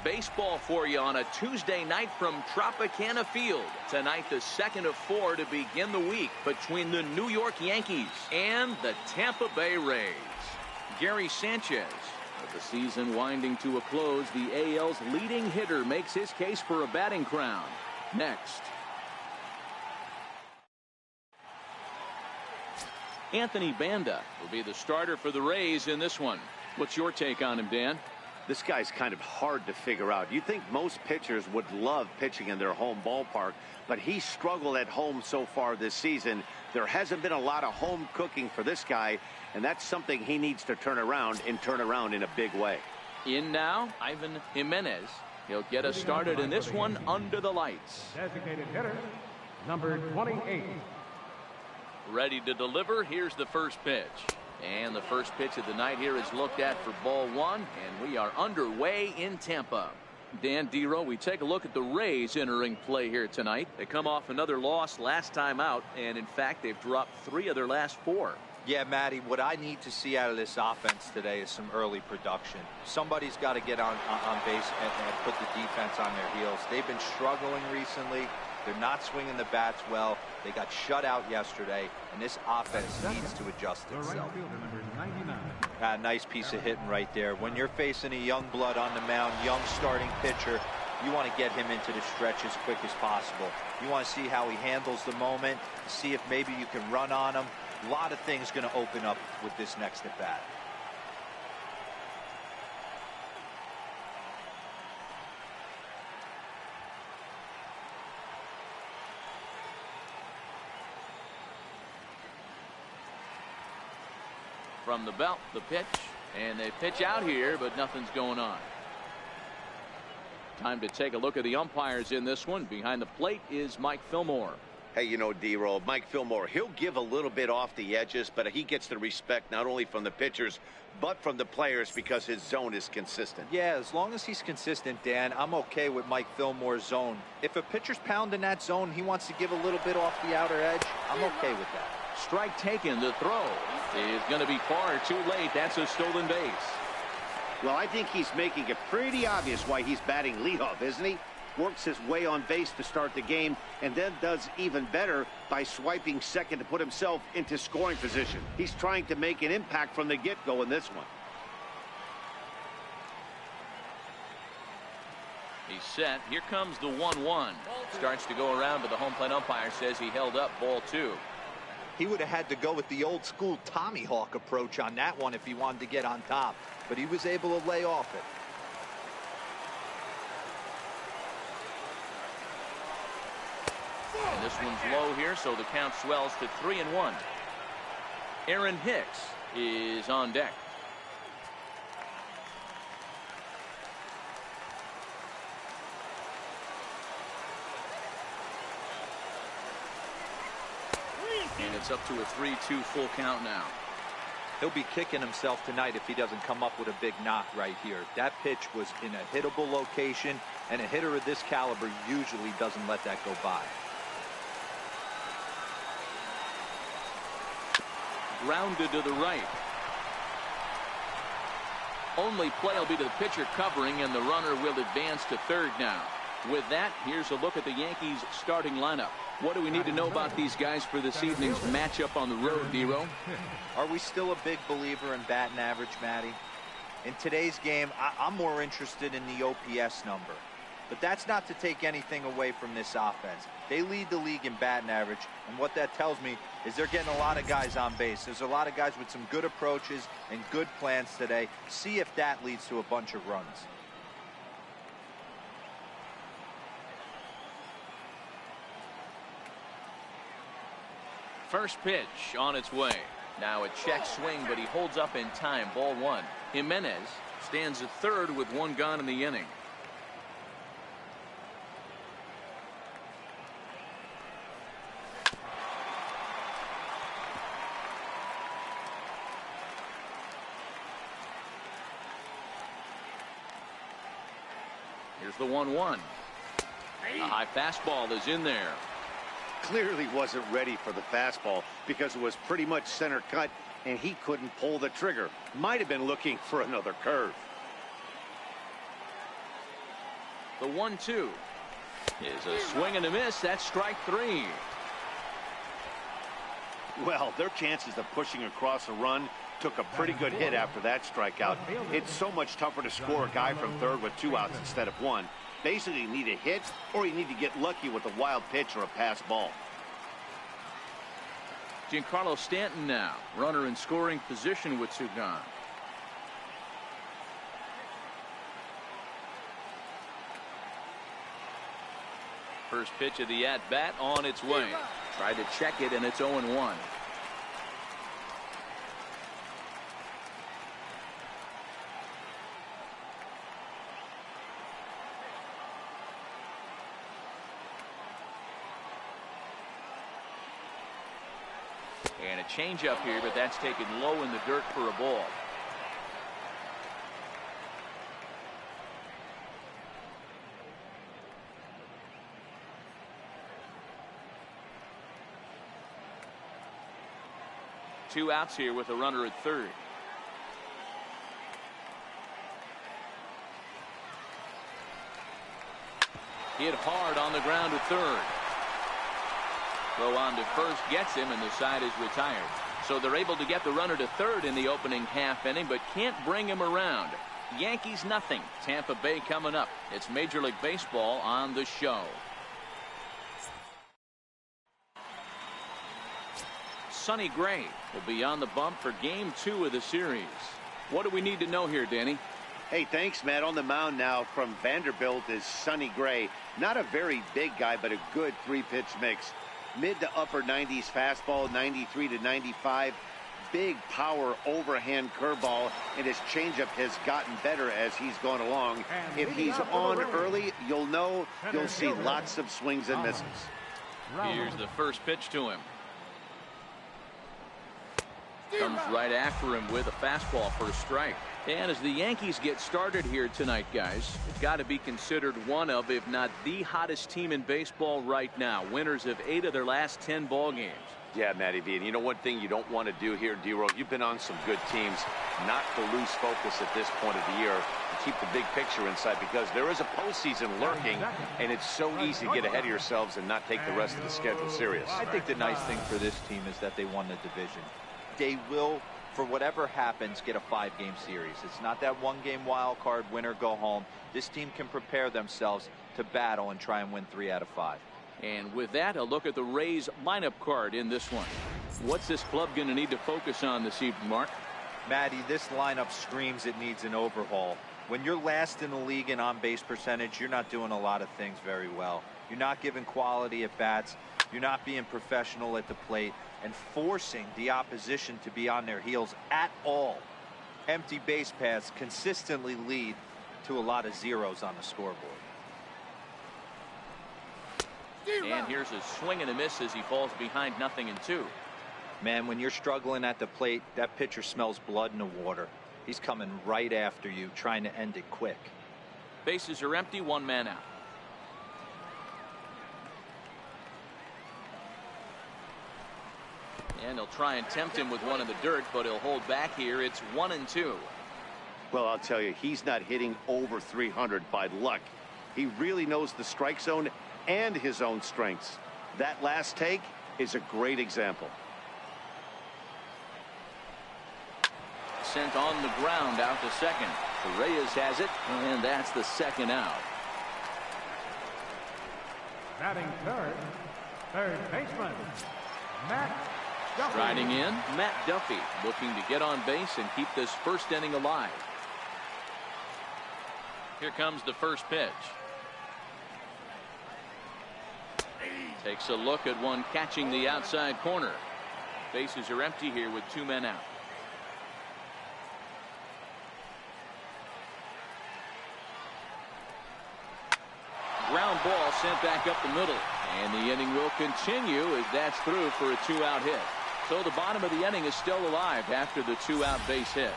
baseball for you on a Tuesday night from Tropicana Field. Tonight, the second of 4 to begin the week between the New York Yankees and the Tampa Bay Rays. Gary Sanchez, with the season winding to a close, the AL's leading hitter makes his case for a batting crown. Next. Anthony Banda will be the starter for the Rays in this one. What's your take on him, Dan? This guy's kind of hard to figure out. You think most pitchers would love pitching in their home ballpark, but he struggled at home so far this season. There hasn't been a lot of home cooking for this guy, and that's something he needs to turn around in a big way. In now, Ivan Jimenez. He'll get us started in this one under the lights. Designated hitter, number 28. Ready to deliver. Here's the first pitch. And the first pitch of the night here is looked at for ball 1, and we are underway in Tampa. Dan Dero, we take a look at the Rays entering play here tonight. They come off another loss last time out, and in fact, they've dropped 3 of their last 4. Yeah, Matty, what I need to see out of this offense today is some early production. Somebody's got to get on base and put the defense on their heels. They've been struggling recently. They're not swinging the bats well. They got shut out yesterday, and this offense needs to adjust itself. Nice piece of hitting right there. When you're facing a young blood on the mound, young starting pitcher, you want to get him into the stretch as quick as possible. You want to see how he handles the moment, see if maybe you can run on him. A lot of things going to open up with this next at bat. From the belt, the pitch, and they pitch out here, but nothing's going on. Time to take a look at the umpires in this one. Behind the plate is Mike Fillmore. Hey, you know, D-Roll, Mike Fillmore, he'll give a little bit off the edges, but he gets the respect not only from the pitchers, but from the players because his zone is consistent. Yeah, as long as he's consistent, Dan, I'm okay with Mike Fillmore's zone. If a pitcher's pounding that zone, he wants to give a little bit off the outer edge, I'm okay with that. Strike taken. The throw is going to be far too late. That's a stolen base. Well, I think he's making it pretty obvious why he's batting leadoff, isn't he? Works his way on base to start the game, and then does even better by swiping second to put himself into scoring position. He's trying to make an impact from the get-go in this one. He's set. Here comes the 1-1. Starts to go around, but the home plate umpire says he held up ball 2. He would have had to go with the old school Tommy Hawk approach on that one if he wanted to get on top, but he was able to lay off it. And this one's low here, so the count swells to 3-1. Aaron Hicks is on deck. And it's up to a 3-2 full count now. He'll be kicking himself tonight if he doesn't come up with a big knock right here. That pitch was in a hittable location, and a hitter of this caliber usually doesn't let that go by. Grounded to the right. Only play will be to the pitcher covering, and the runner will advance to third now. With that, here's a look at the Yankees starting lineup. What do we need to know about these guys for this evening's matchup on the road, Dero? Are we still a big believer in batting average, Matty? In today's game, I'm more interested in the OPS number. But that's not to take anything away from this offense. They lead the league in batting average, and what that tells me is they're getting a lot of guys on base. There's a lot of guys with some good approaches and good plans today. See if that leads to a bunch of runs. First pitch on its way. Now a check swing, but he holds up in time. Ball 1. Jimenez stands at third with 1 gone in the inning. Here's the 1-1. A high fastball is in there. Clearly wasn't ready for the fastball because it was pretty much center cut and he couldn't pull the trigger. Might have been looking for another curve. The 1-2 is a swing and a miss. That's strike 3. Well, their chances of pushing across a run took a pretty good hit after that strikeout. It's so much tougher to score a guy from third with 2 outs instead of 1. Basically, you need a hit or you need to get lucky with a wild pitch or a pass ball. Giancarlo Stanton now, runner in scoring position with 2 gone. First pitch of the at-bat on its way. Tried to check it, and it's 0-1. And a changeup here, but that's taken low in the dirt for a ball. Two outs here with a runner at third. Hit hard on the ground to third. Throw on to first gets him, and the side is retired. So they're able to get the runner to third in the opening half inning, but can't bring him around. Yankees nothing. Tampa Bay coming up. It's Major League Baseball on the show. Sonny Gray will be on the bump for Game 2 of the series. What do we need to know here, Danny? Hey, thanks, Matt. On the mound now from Vanderbilt is Sonny Gray. Not a very big guy, but a good 3-pitch mix. Mid to upper 90s fastball, 93 to 95. Big power overhand curveball, and his changeup has gotten better as he's gone along. If he's on early, you'll know you'll see lots of swings and misses. Here's the first pitch to him. Comes right after him with a fastball for a strike. And as the Yankees get started here tonight, guys, it's got to be considered one of, if not the hottest team in baseball right now. Winners of 8 of their last 10 ball games. Yeah, Matty V. And you know one thing you don't want to do here, D-Roll, you've been on some good teams, not to lose focus at this point of the year and keep the big picture inside, because there is a postseason lurking, and it's so easy to get ahead of yourselves and not take the rest of the schedule serious. I think the nice thing for this team is that they won the division. They will, for whatever happens, get a 5-game series. It's not that 1-game wild card, win or go home. This team can prepare themselves to battle and try and win 3 out of 5. And with that, a look at the Rays lineup card in this one. What's this club going to need to focus on this evening, Mark? Matty, this lineup screams it needs an overhaul. When you're last in the league in on-base percentage, you're not doing a lot of things very well. You're not giving quality at bats. You're not being professional at the plate and forcing the opposition to be on their heels at all. Empty base paths consistently lead to a lot of zeros on the scoreboard. And here's a swing and a miss as he falls behind 0-2. Man, when you're struggling at the plate, that pitcher smells blood in the water. He's coming right after you, trying to end it quick. Bases are empty, 1 man out. And he'll try and tempt him with one in the dirt, but he'll hold back here. It's 1-2. Well, I'll tell you, he's not hitting over 300 by luck. He really knows the strike zone and his own strengths. That last take is a great example. Sent on the ground out to second. Reyes has it, and that's the 2nd out. Batting third, third baseman, Matt Duffy. Striding in, Matt Duffy, looking to get on base and keep this first inning alive. Here comes the first pitch. Takes a look at one catching the outside corner. Bases are empty here with 2 men out. Ground ball sent back up the middle, and the inning will continue as that's through for a 2-out hit. So the bottom of the inning is still alive after the 2-out base hit.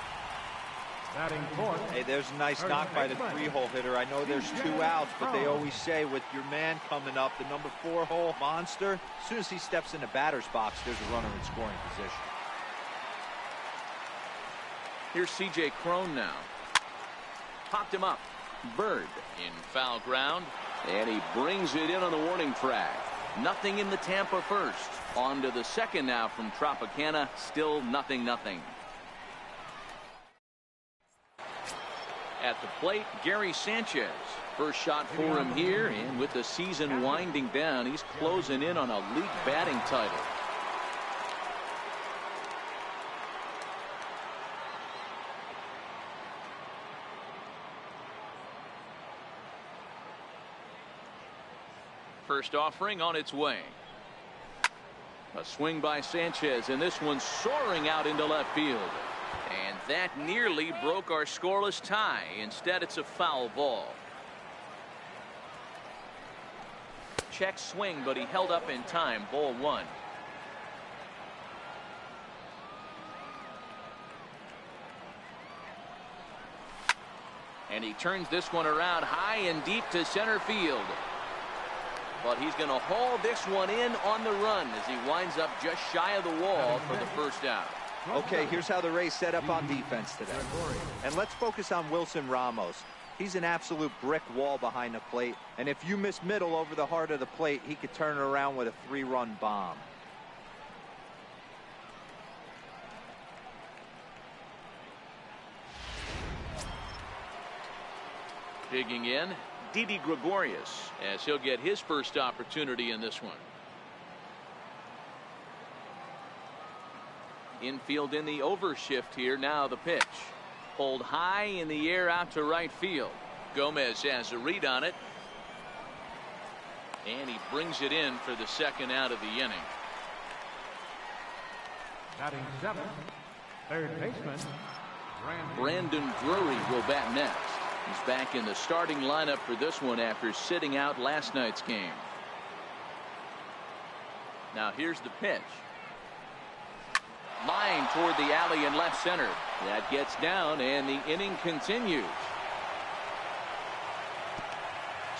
Batting fourth. Hey, there's a nice knock by the 3-hole hitter. I know there's 2 outs, but they always say with your man coming up, the number 4-hole monster, as soon as he steps in the batter's box, there's a runner in scoring position. Here's C.J. Cron now. Popped him up. Bird in foul ground, and he brings it in on the warning track. Nothing in the Tampa first. On to the second now from Tropicana. Still 0-0. At the plate, Gary Sanchez. First shot for him here, and with the season winding down, he's closing in on a league batting title. First offering on its way. A swing by Sanchez, and this one soaring out into left field. And that nearly broke our scoreless tie. Instead, it's a foul ball. Check swing, but he held up in time. Ball one. And he turns this one around high and deep to center field. But he's going to haul this one in on the run as he winds up just shy of the wall for the first out. Okay, here's how the Rays set up on defense today. And let's focus on Wilson Ramos. He's an absolute brick wall behind the plate. And if you miss middle over the heart of the plate, he could turn it around with a 3-run bomb. Digging in, Didi Gregorius, as he'll get his first opportunity in this one. Infield in the overshift here. Now the pitch. Pulled high in the air out to right field. Gomez has a read on it. And he brings it in for the second out of the inning. Batting seventh, third baseman, Brandon Drury will bat next. He's back in the starting lineup for this one after sitting out last night's game. Now here's the pitch. Line toward the alley in left center. That gets down, and the inning continues.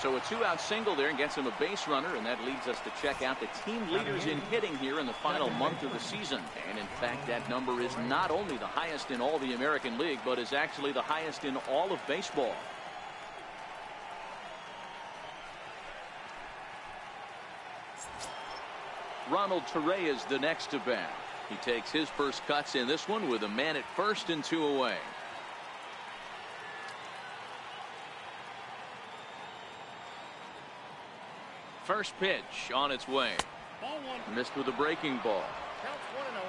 So a two-out single there and gets him a base runner, and that leads us to check out the team leaders in hitting here in the final month of the season. And in fact, that number is not only the highest in all the American League, but is actually the highest in all of baseball. Ronald Torre is the next to bat. He takes his first cuts in this one with a man at first and 2 away. First pitch on its way. Ball one. Missed with a breaking ball. Counts 1-0.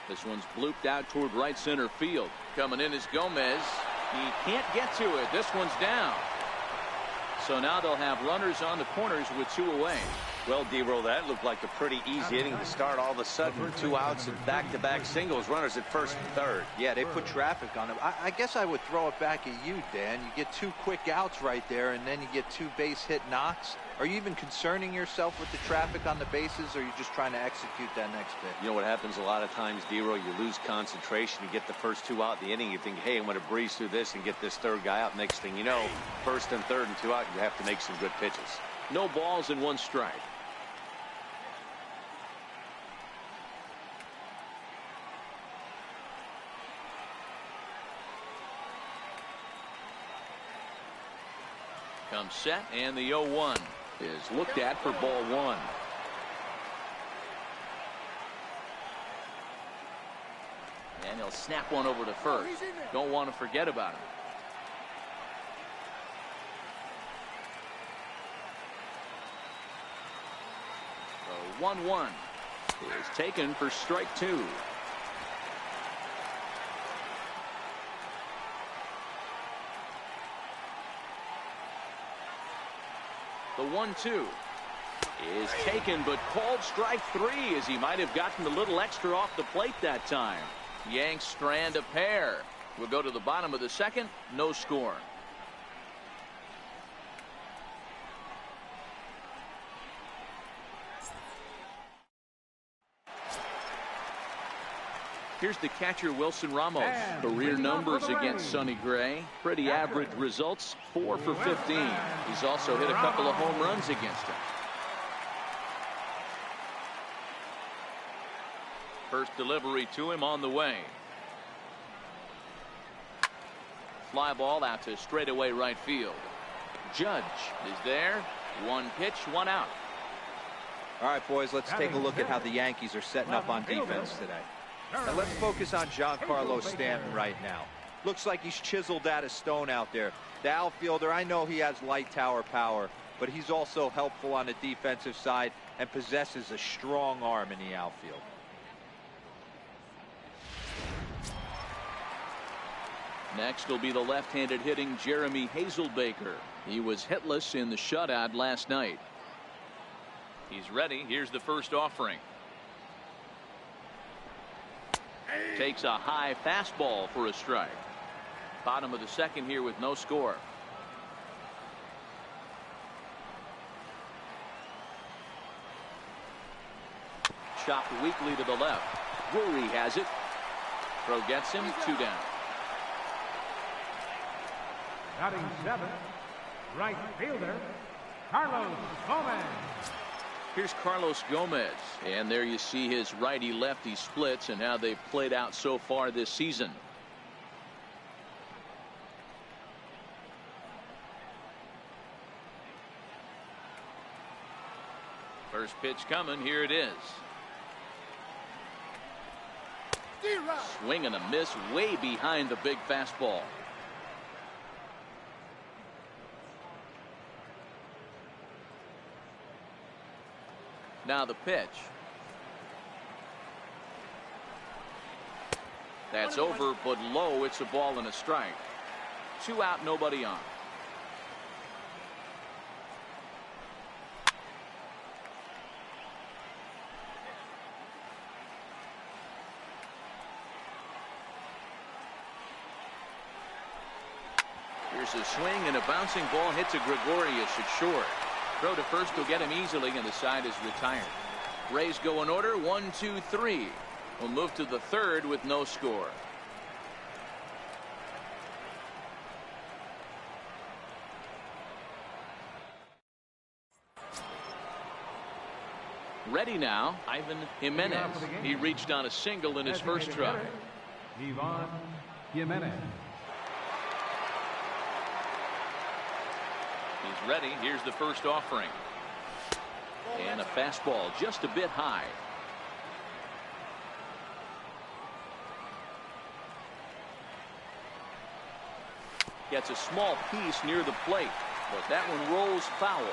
This one's blooped out toward right center field. Coming in is Gomez. He can't get to it. This one's down. So now they'll have runners on the corners with 2 away. Well, D-Roll, that looked like a pretty easy inning to start. All of a sudden, 2 outs and back-to-back singles. Runners at first and third. Yeah, they put traffic on him. I guess I would throw it back at you, Dan. You get 2 quick outs right there, and then you get 2 base hit knocks. Are you even concerning yourself with the traffic on the bases, or are you just trying to execute that next pitch? You know what happens a lot of times, D-Roll? You lose concentration. You get the first 2 out in the inning. You think, hey, I'm going to breeze through this and get this third guy out. Next thing you know, first and third and 2 out, you have to make some good pitches. No balls and 1 strike. Comes set, and the 0-1 is looked at for ball 1. And he'll snap one over to first. Don't want to forget about him. The 1-1 is taken for strike 2. The 1-2 is taken, but called strike 3 as he might have gotten a little extra off the plate that time. Yanks strand a pair. We'll go to the bottom of the second. No score. Here's the catcher, Wilson Ramos. Career numbers against Sonny Gray. Pretty average results, 4 for 15. He's also hit a couple of home runs against him. First delivery to him on the way. Fly ball out to straightaway right field. Judge is there. One pitch, one out. All right, boys, let's take a look at how the Yankees are setting up on defense today. Now let's focus on Giancarlo Stanton right now. Looks like he's chiseled that as stone out there. The outfielder, I know he has light tower power, but he's also helpful on the defensive side and possesses a strong arm in the outfield. Next will be the left-handed hitting Jeremy Hazelbaker. He was hitless in the shutout last night. He's ready. Here's the first offering. Takes a high fastball for a strike. Bottom of the second here with no score. Chopped weakly to the left. Drury has it. Throw gets him, 2 down. Batting 7th, right fielder, Carlos Gomez. Here's Carlos Gomez, and there you see his righty-lefty splits and how they've played out so far this season. First pitch coming, here it is. Swing and a miss way behind the big fastball. Now the pitch. That's over, but low. It's a ball and a strike. 2 out, nobody on. Here's a swing, and a bouncing ball hits a Gregorius at short. Throw to first will get him easily, and the side is retired. Rays go in order, 1, 2, 3. We'll move to the third with no score. Ready now, Ivan Jimenez. He reached on a single in his first try. Ivan Jimenez. He's ready. Here's the first offering. And a fastball just a bit high. Gets a small piece near the plate, but that one rolls foul.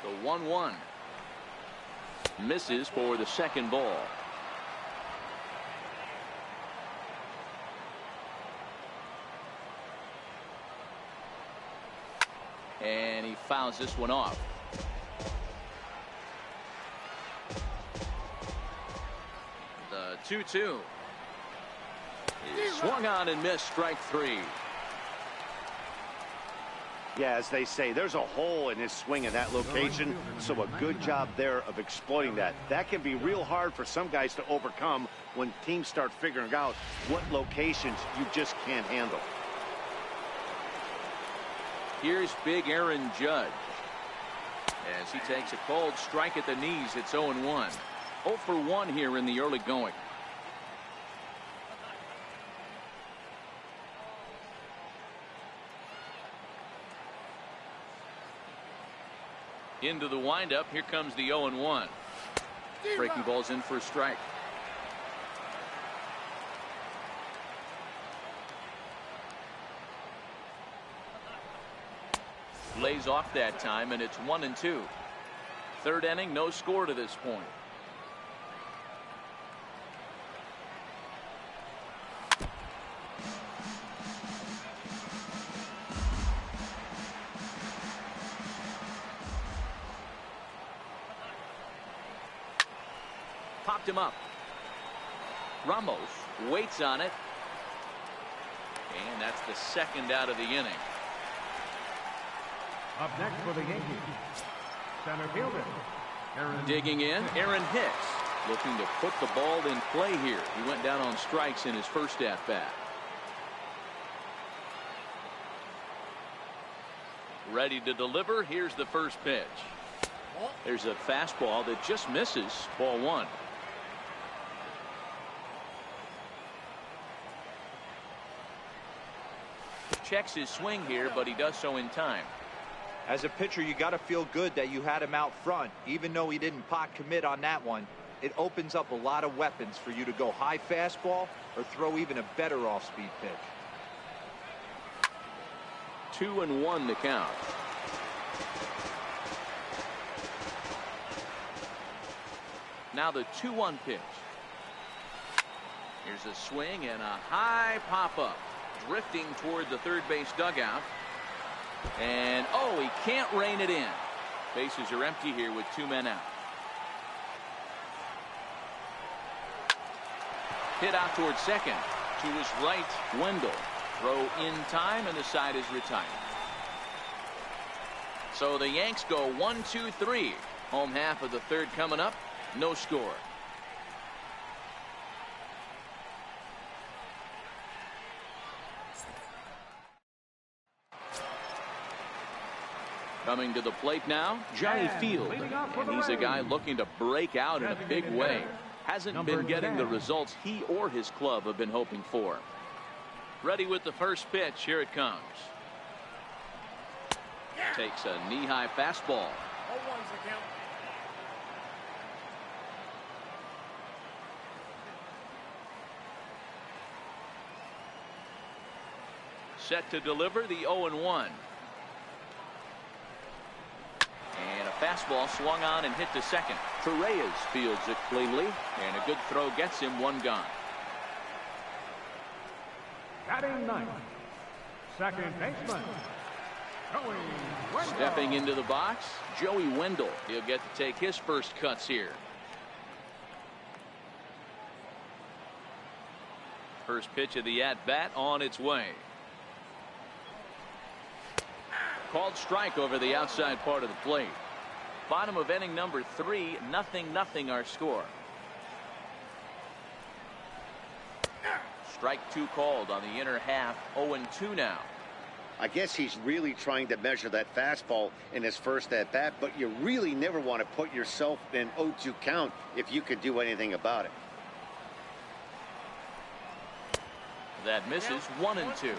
The 1-1. Misses for the second ball. And he fouls this one off. The 2-2. Swung on and missed, strike 3. Yeah, as they say, there's a hole in his swing in that location, so a good job there of exploiting that. That can be real hard for some guys to overcome when teams start figuring out what locations you just can't handle. Here's big Aaron Judge. As he takes a cold strike at the knees, it's 0-1. 0 for 1 here in the early going. Into the windup, here comes the 0-1. Breaking ball's in for a strike. Lays off that time, and it's 1-2. Third inning, no score to this point. Popped him up. Ramos waits on it. And that's the second out of the inning. Up next for the Yankees, center fielder, Aaron. Digging in, Aaron Hicks. Looking to put the ball in play here. He went down on strikes in his first at bat. Ready to deliver. Here's the first pitch. There's a fastball that just misses. Ball one. Checks his swing here, but he does so in time. As a pitcher, you got to feel good that you had him out front, even though he didn't pot commit on that one. It opens up a lot of weapons for you to go high fastball or throw even a better off-speed pitch. 2-1 the count. Now the 2-1 pitch. Here's a swing and a high pop-up. Drifting toward the third base dugout. And, oh, he can't rein it in. Bases are empty here with 2 men out. Hit out towards second. To his right, Wendell. Throw in time, and the side is retired. So the Yanks go 1-2-3. Home half of the third coming up. No score. Coming to the plate now, Johnny Field. And he's a guy looking to break out in a big way. Hasn't been getting the results he or his club have been hoping for. Ready with the first pitch. Here it comes. Takes a knee-high fastball. 0-1's the count. Set to deliver the 0-1. And a fastball swung on and hit to second. Torreyes fields it cleanly, and a good throw gets him one gone. Batting ninth, second baseman, Joey Wendell. Stepping into the box, Joey Wendell. He'll get to take his first cuts here. First pitch of the at-bat on its way. Called strike over the outside part of the plate. Bottom of inning number 3, 0-0 our score. Strike 2 called on the inner half. 0-2 now. I guess he's really trying to measure that fastball in his first at bat, but you really never want to put yourself in 0-2 count if you could do anything about it. That misses. 1-2.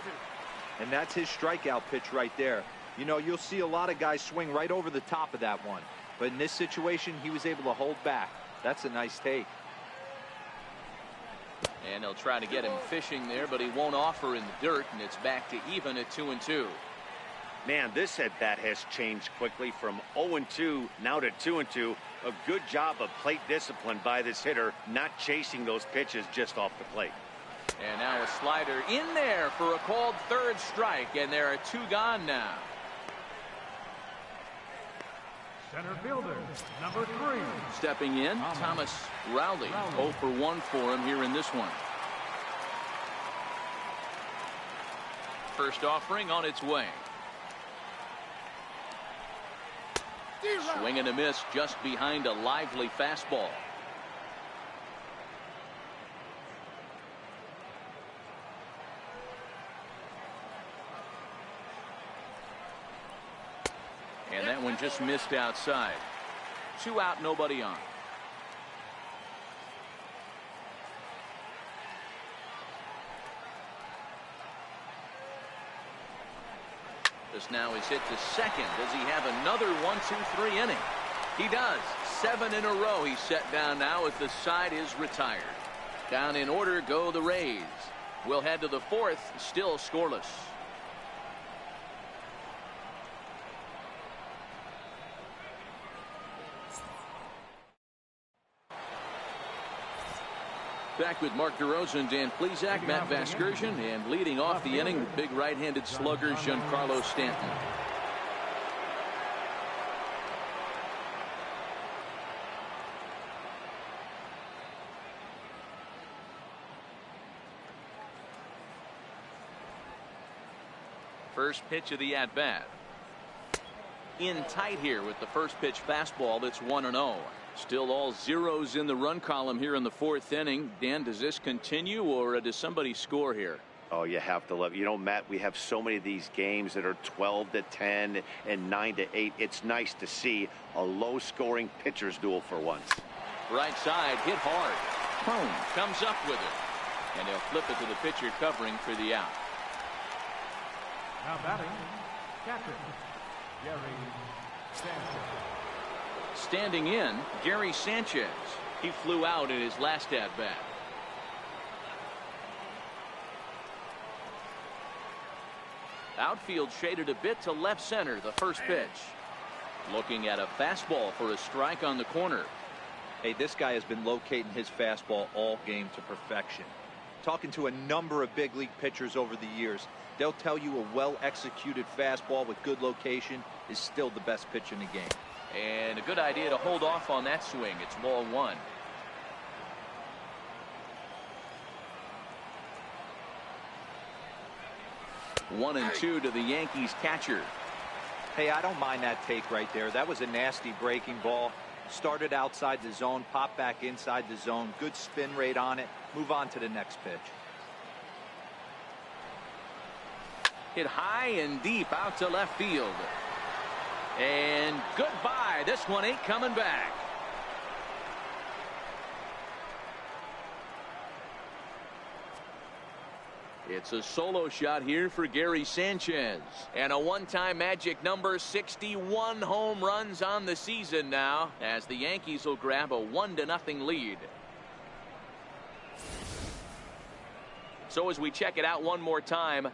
And that's his strikeout pitch right there. You know, you'll see a lot of guys swing right over the top of that one. But in this situation, he was able to hold back. That's a nice take. And they'll try to get him fishing there, but he won't offer in the dirt, and it's back to even at 2-2. Man, this at-bat has changed quickly from 0-2 now to 2-2. A good job of plate discipline by this hitter, not chasing those pitches just off the plate. And now a slider in there for a called third strike, and there are 2 gone now. Center fielder, number 3. Stepping in, Thomas Rowley. 0 for 1 for him here in this one. First offering on its way. Swing and a miss just behind a lively fastball. And that one just missed outside. 2 out, nobody on. This now is hit to second. Does he have another 1-2-3 inning? He does. 7 in a row he's set down now as the side is retired. Down in order go the Rays. We'll head to the 4th, still scoreless. Back with Mark DeRosa and Dan Plesac, Matt Vasgersian, and leading off the inning, the big right-handed slugger, Giancarlo Stanton. First pitch of the at-bat. in tight here with the first pitch fastball that's 1-0. Still all zeros in the run column here in the fourth inning. Dan, does this continue or does somebody score here? Oh, you have to love it. You know, Matt, we have so many of these games that are 12-10 and 9-8. It's nice to see a low-scoring pitcher's duel for once. Right side, hit hard. Home comes up with it. And he'll flip it to the pitcher covering for the out. Now batting, catcher, Gary Sanchez. Standing in, Gary Sanchez. He flew out in his last at-bat. Outfield shaded a bit to left center, the first pitch. Looking at a fastball for a strike on the corner. Hey, this guy has been locating his fastball all game to perfection. Talking to a number of big league pitchers over the years, they'll tell you a well-executed fastball with good location is still the best pitch in the game. And a good idea to hold off on that swing. It's ball one. One and two to the Yankees catcher. Hey, I don't mind that take right there. That was a nasty breaking ball. Started outside the zone, popped back inside the zone. Good spin rate on it. Move on to the next pitch. Hit high and deep out to left field. And goodbye. This one ain't coming back. It's a solo shot here for Gary Sanchez. And a one-time magic number, 61 home runs on the season now, as the Yankees will grab a 1-0 lead. So as we check it out one more time,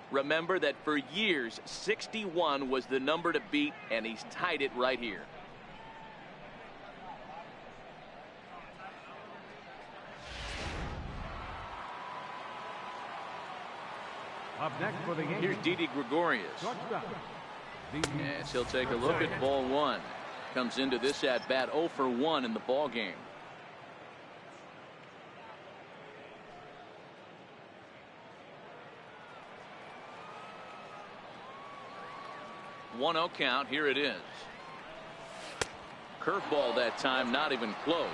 remember that for years, 61 was the number to beat, and he's tied it right here. Up next for the Yankees. Here's Didi Gregorius. Yes, he'll take a look at ball one. Comes into this at bat 0 for 1 in the ball game. One-0 count. Here it is. Curveball that time, not even close.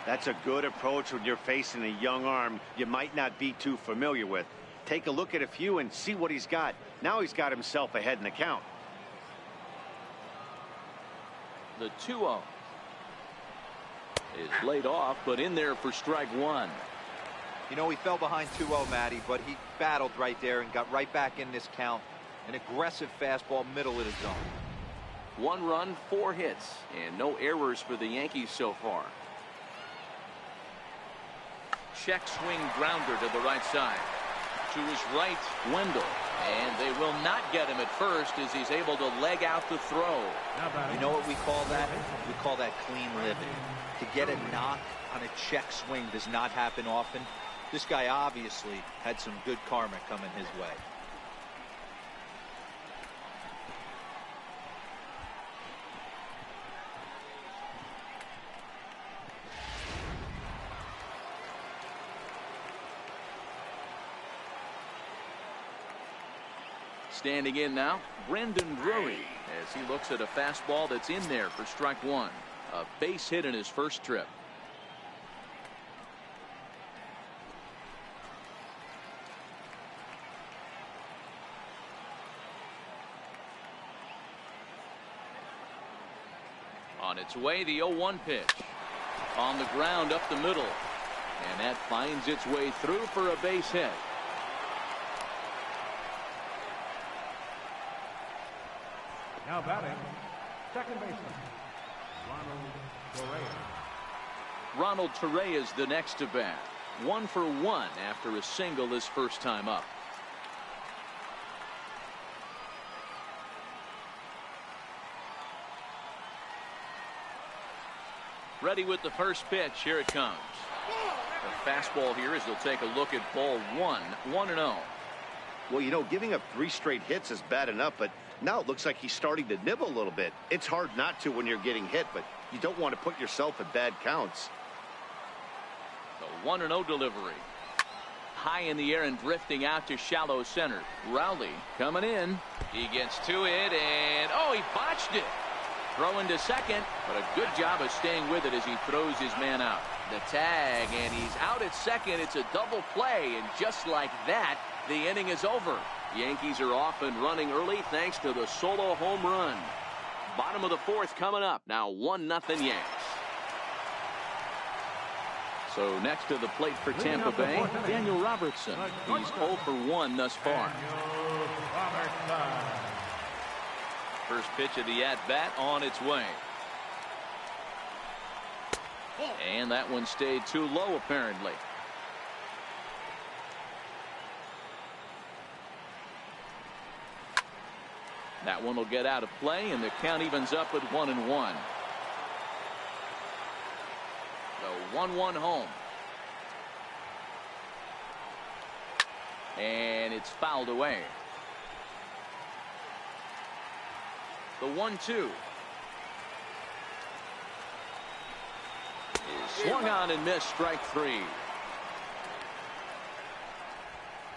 That's a good approach when you're facing a young arm you might not be too familiar with. Take a look at a few and see what he's got. Now he's got himself ahead in the count. The 2-0 is laid off, but in there for strike one. You know, he fell behind 2-0, Matty, but he battled right there and got right back in this count. An aggressive fastball, middle of the zone. 1 run, 4 hits, and no errors for the Yankees so far. Check swing grounder to the right side. To his right, Wendell. And they will not get him at first as he's able to leg out the throw. You know what we call that? We call that clean living. To get a knock on a check swing does not happen often. This guy obviously had some good karma coming his way. Standing in now, Brendan Drury, as he looks at a fastball that's in there for strike one. A base hit in his first trip. On its way, the 0-1 pitch. On the ground up the middle. And that finds its way through for a base hit. Now batting, second baseman, Ronald Torreyes. Ronald Torreyes the next to bat. 1 for 1 after a single his first time up. Ready with the first pitch. Here it comes. A fastball here as they'll take a look at ball one. 1-0. Well, you know, giving up 3 straight hits is bad enough, but now it looks like he's starting to nibble a little bit. It's hard not to when you're getting hit, but you don't want to put yourself at bad counts. The 1-0 delivery. high in the air and drifting out to shallow center. Rowley coming in. He gets to it, and oh, he botched it. Throwing to second, but a good job of staying with it as he throws his man out. The tag, and he's out at second. It's a double play, and just like that, the inning is over. Yankees are off and running early thanks to the solo home run. Bottom of the fourth coming up. Now 1-0 Yanks. So next to the plate for Tampa Bay, Daniel Robertson. He's 0 for 1 thus far. First pitch of the at-bat on its way. And that one stayed too low, apparently. That one will get out of play, and the count evens up at 1-1. The 1-1 home. And it's fouled away. The 1-2 is swung on and missed. Strike three.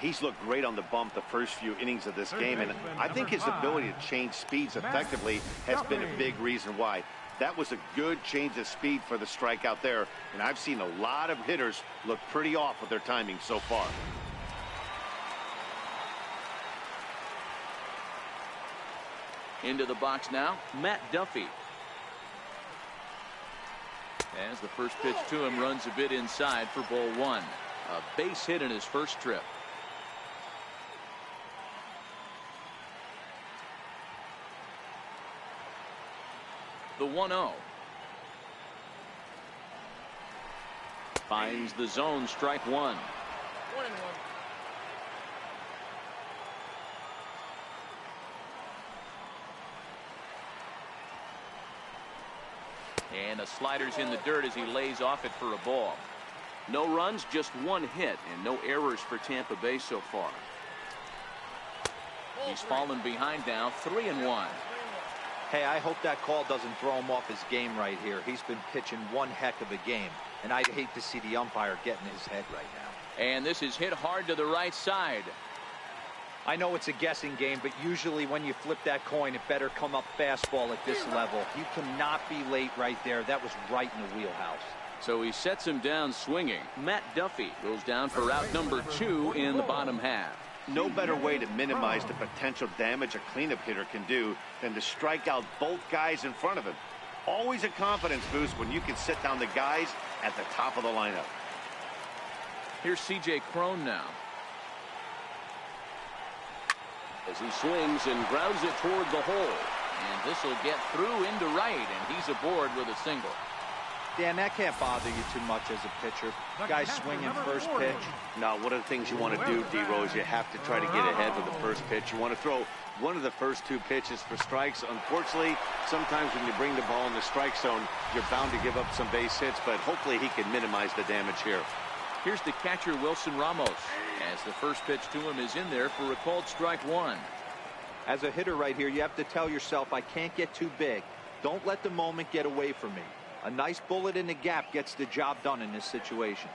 He's looked great on the bump the first few innings of this game, and I think his ability to change speeds effectively has been a big reason why. That was a good change of speed for the strikeout there, and I've seen a lot of hitters look pretty off with their timing so far. Into the box now, Matt Duffy. As the first pitch to him runs a bit inside for ball one. A base hit in his first trip. The 1-0. Finds the zone, strike one. 1-1. And a slider's in the dirt as he lays off it for a ball. No runs, just one hit, and no errors for Tampa Bay so far. He's fallen behind now, 3-1. Hey, I hope that call doesn't throw him off his game right here. He's been pitching one heck of a game, and I'd hate to see the umpire get in his head right now. And this is hit hard to the right side. I know it's a guessing game, but usually when you flip that coin, it better come up fastball at this level. You cannot be late right there. That was right in the wheelhouse. So he sets him down swinging. Matt Duffy goes down for out number 2 in the bottom half. No better way to minimize the potential damage a cleanup hitter can do than to strike out both guys in front of him. Always a confidence boost when you can sit down the guys at the top of the lineup. Here's C.J. Cron now. As he swings and grounds it toward the hole. And this will get through into right, and he's aboard with a single. Dan, that can't bother you too much as a pitcher. Guys swinging first pitch. Now, one of the things you want to do, D-Rose, you have to try to get ahead with the first pitch. You want to throw one of the first 2 pitches for strikes. Unfortunately, sometimes when you bring the ball in the strike zone, you're bound to give up some base hits, but hopefully he can minimize the damage here. Here's the catcher, Wilson Ramos, as the first pitch to him is in there for a called strike one. As a hitter right here, you have to tell yourself, I can't get too big. Don't let the moment get away from me. A nice bullet in the gap gets the job done in this situation.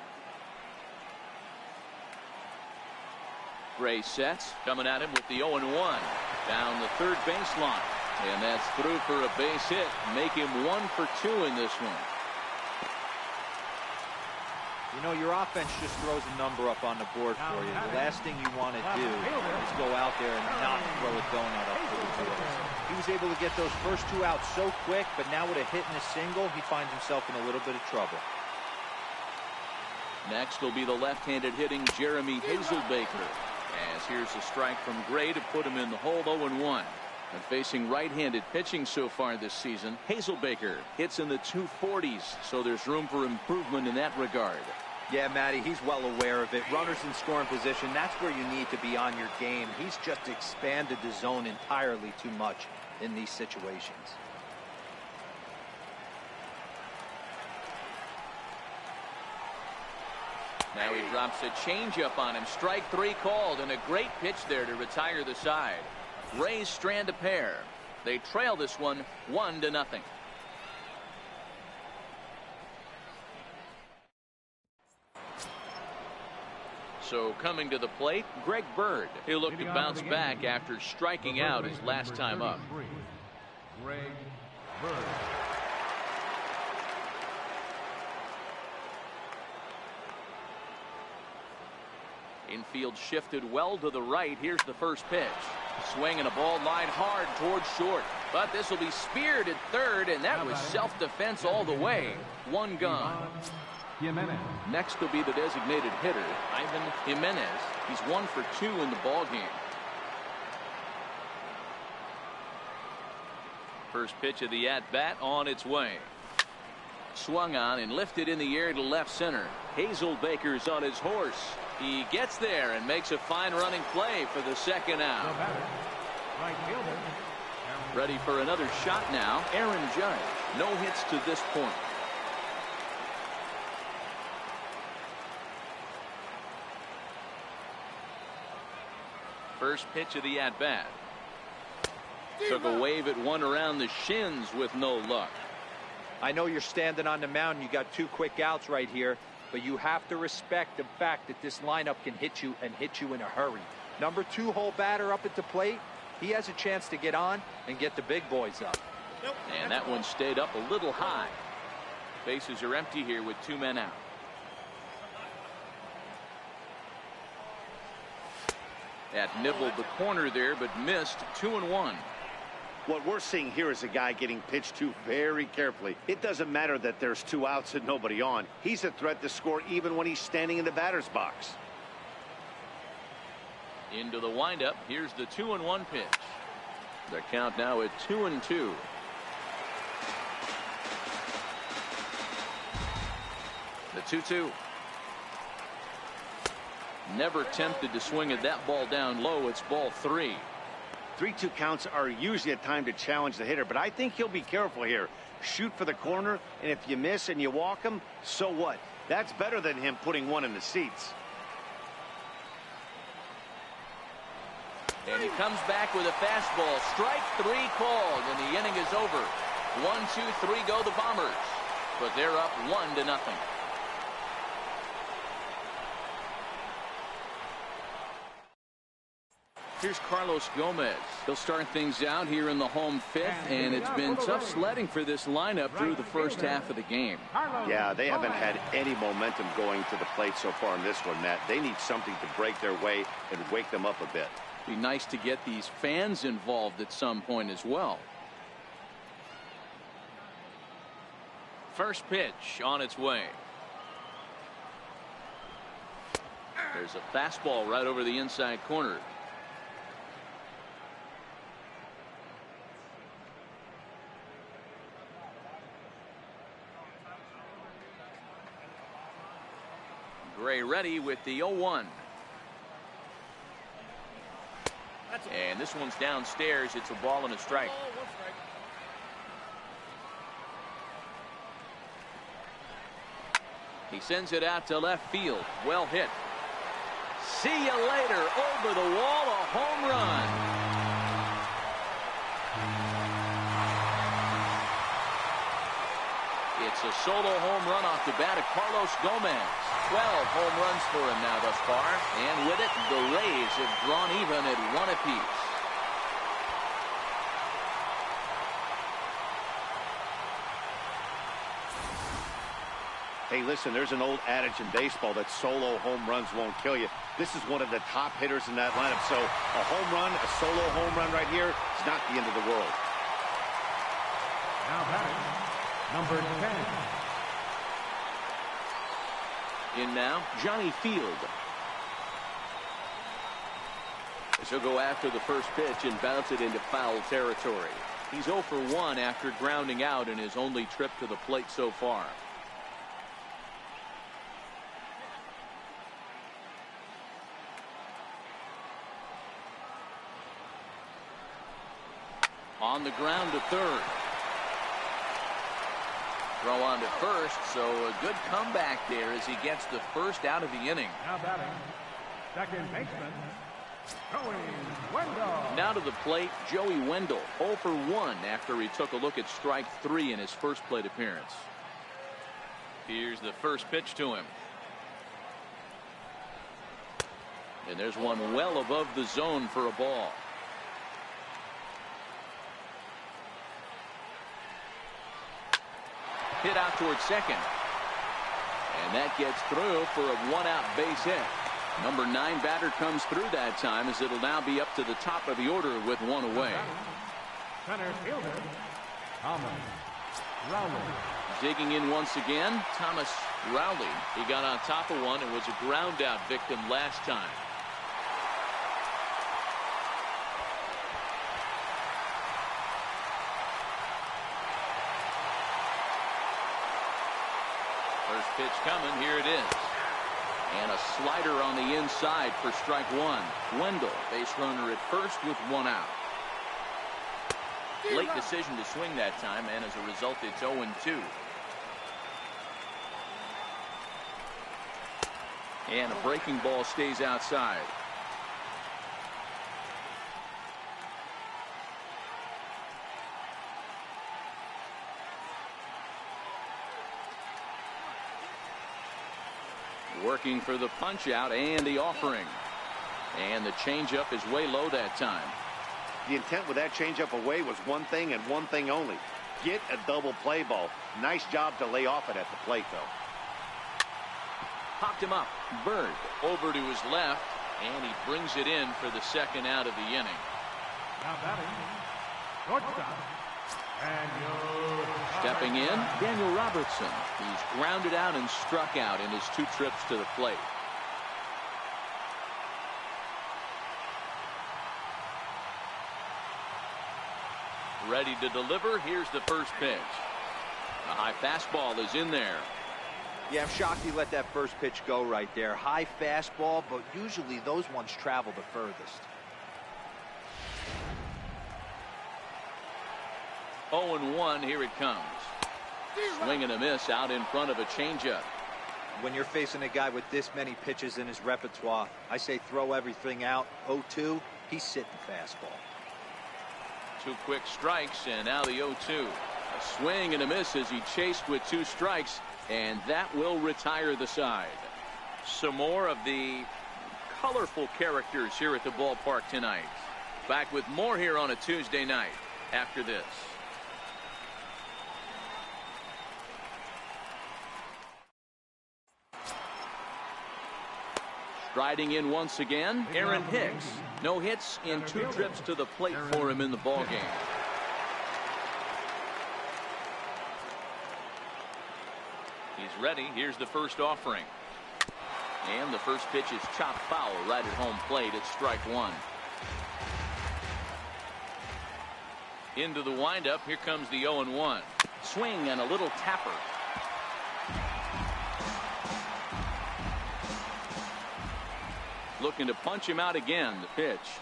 Gray sets, coming at him with the 0-1 down the third baseline, and that's through for a base hit. Make him 1 for 2 in this one. You know, your offense just throws a number up on the board for you. The last thing you want to do is go out there and not throw a donut up for the board. He was able to get those first 2 out so quick, but now with a hit and a single, he finds himself in a little bit of trouble. Next will be the left-handed hitting Jeremy Hazelbaker, as here's a strike from Gray to put him in the hole. 0-1. And facing right-handed pitching so far this season, Hazelbaker hits in the 240s, so there's room for improvement in that regard. Yeah, Matty, he's well aware of it. Runners in scoring position, that's where you need to be on your game. He's just expanded the zone entirely too much in these situations. Now he drops a changeup on him. Strike 3 called, and a great pitch there to retire the side. Rays strand a pair. They trail this one 1-0. So coming to the plate, Greg Bird. He'll look to bounce back after striking out his last time up. Greg Bird. Infield shifted well to the right. Here's the first pitch. Swing and a ball lined hard towards short. But this will be speared at third, and that was self-defense all the way. One gone. Next will be the designated hitter, Ivan Jimenez. He's 1 for 2 in the ballgame. First pitch of the at-bat on its way. Swung on and lifted in the air to left center. Hazelbaker's on his horse. He gets there and makes a fine running play for the second out. Right fielder. Ready for another shot now, Aaron Judge. No hits to this point. First pitch of the at-bat. Took a wave at one around the shins with no luck. I know you're standing on the mound. You got 2 quick outs right here, but you have to respect the fact that this lineup can hit you and hit you in a hurry. Number 2 hole batter up at the plate. He has a chance to get on and get the big boys up. And that one stayed up a little high. Bases are empty here with 2 men out. That nibbled the corner there, but missed. 2-1. What we're seeing here is a guy getting pitched to very carefully. It doesn't matter that there's 2 outs and nobody on. He's a threat to score even when he's standing in the batter's box. Into the windup. Here's the 2-1 pitch. The count now at 2-2. The 2-2. Never tempted to swing at that ball down low. It's ball 3. 3-2 counts are usually a time to challenge the hitter, but I think he'll be careful here. Shoot for the corner, and if you miss and you walk him, so what? That's better than him putting one in the seats. And he comes back with a fastball. Strike 3 called, and the inning is over. 1, 2, 3 go the Bombers, but they're up 1-0. Here's Carlos Gomez. He'll start things out here in the home 5th, and it's been tough sledding for this lineup through the first half of the game. Yeah, they haven't had any momentum going to the plate so far in this one, Matt. They need something to break their way and wake them up a bit. Be nice to get these fans involved at some point as well. First pitch on its way. There's a fastball right over the inside corner. Gray ready with the 0-1. And this one's downstairs. It's a ball and a strike. He sends it out to left field. Well hit. See you later. Over the wall, a home run. It's a solo home run off the bat of Carlos Gomez. 12 home runs for him now thus far. And with it, the Rays have drawn even at 1 apiece. Hey, listen, there's an old adage in baseball that solo home runs won't kill you. This is one of the top hitters in that lineup. So a home run, a solo home run right here is not the end of the world. Now batting, number 10. In now, Johnny Field. He'll go after the first pitch and bounce it into foul territory. He's 0 for 1 after grounding out in his only trip to the plate so far. On the ground to third. Throw on to first, so a good comeback there as he gets the first out of the inning. Now batting, second baseman, Joey Wendell. Now to the plate, Joey Wendell, 0 for 1 after he took a look at strike 3 in his first plate appearance. Here's the first pitch to him. And there's one well above the zone for a ball. Hit out towards second. And that gets through for a one-out base hit. Number 9 batter comes through that time, as it'll now be up to the top of the order with one away. Center fielder, Thomas Rowley. Digging in once again, Thomas Rowley. He got on top of one and was a ground out victim last time. First pitch coming, here it is. And a slider on the inside for strike one. Wendell, base runner at first with one out. Late decision to swing that time, and as a result, it's 0-2. And a breaking ball stays outside. Working for the punch out and the offering. And the changeup is way low that time. The intent with that changeup away was one thing and one thing only. Get a double play ball. Nice job to lay off it at the plate, though. Popped him up. Bird over to his left, and he brings it in for the second out of the inning. Now batting, shortstop, Daniel. Stepping in, Daniel Robertson. He's grounded out and struck out in his 2 trips to the plate. Ready to deliver. Here's the first pitch. A high fastball is in there. Yeah, I'm shocked he let that first pitch go right there. High fastball, but usually those ones travel the furthest. 0-1, here it comes. Swing and a miss out in front of a changeup. When you're facing a guy with this many pitches in his repertoire, I say throw everything out. 0-2, he's sitting fastball. 2 quick strikes, and now the 0-2. A swing and a miss as he chased with 2 strikes, and that will retire the side. Some more of the colorful characters here at the ballpark tonight. Back with more here on a Tuesday night after this. Striding in once again, Aaron Hicks. No hits in 2 trips to the plate for him in the ballgame. He's ready. Here's the first offering. And the first pitch is chopped foul right at home plate. It's strike one. Into the windup. Here comes the 0-1. Swing and a little tapper. Looking to punch him out again. The pitch.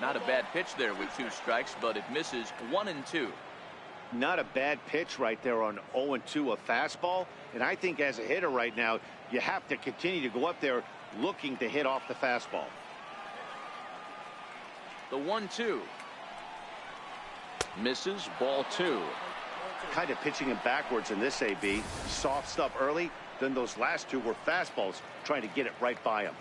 Not a bad pitch there with 2 strikes, but it misses 1-2. Not a bad pitch right there on 0-2, a fastball. And I think as a hitter right now, you have to continue to go up there looking to hit off the fastball. The 1-2. Misses, ball 2. Kind of pitching him backwards in this AB. Soft stuff early. Then those last 2 were fastballs, trying to get it right by him.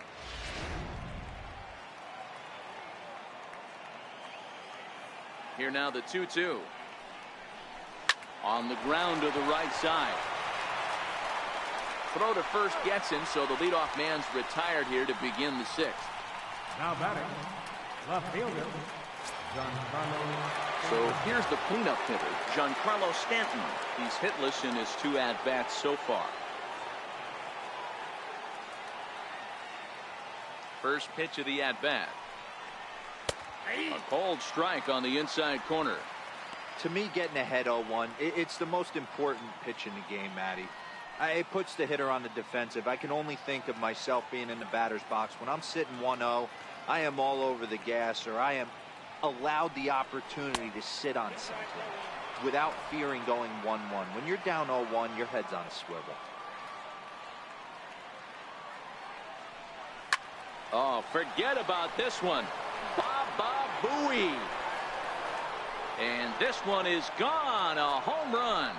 Here now the 2-2. On the ground to the right side. Throw to first gets him, so the leadoff man's retired here to begin the 6th. Now batting, left fielder, Giancarlo. So here's the cleanup hitter, Giancarlo Stanton. He's hitless in his 2 at-bats so far. First pitch of the at-bat. A cold strike on the inside corner. To me, getting ahead 0-1, it's the most important pitch in the game, Matty. It puts the hitter on the defensive. I can only think of myself being in the batter's box. When I'm sitting 1-0, I am all over the gas, or I am allowed the opportunity to sit on something without fearing going 1-1. When you're down 0-1, your head's on a swivel. Oh, forget about this one. Baba Booey. And this one is gone. A home run.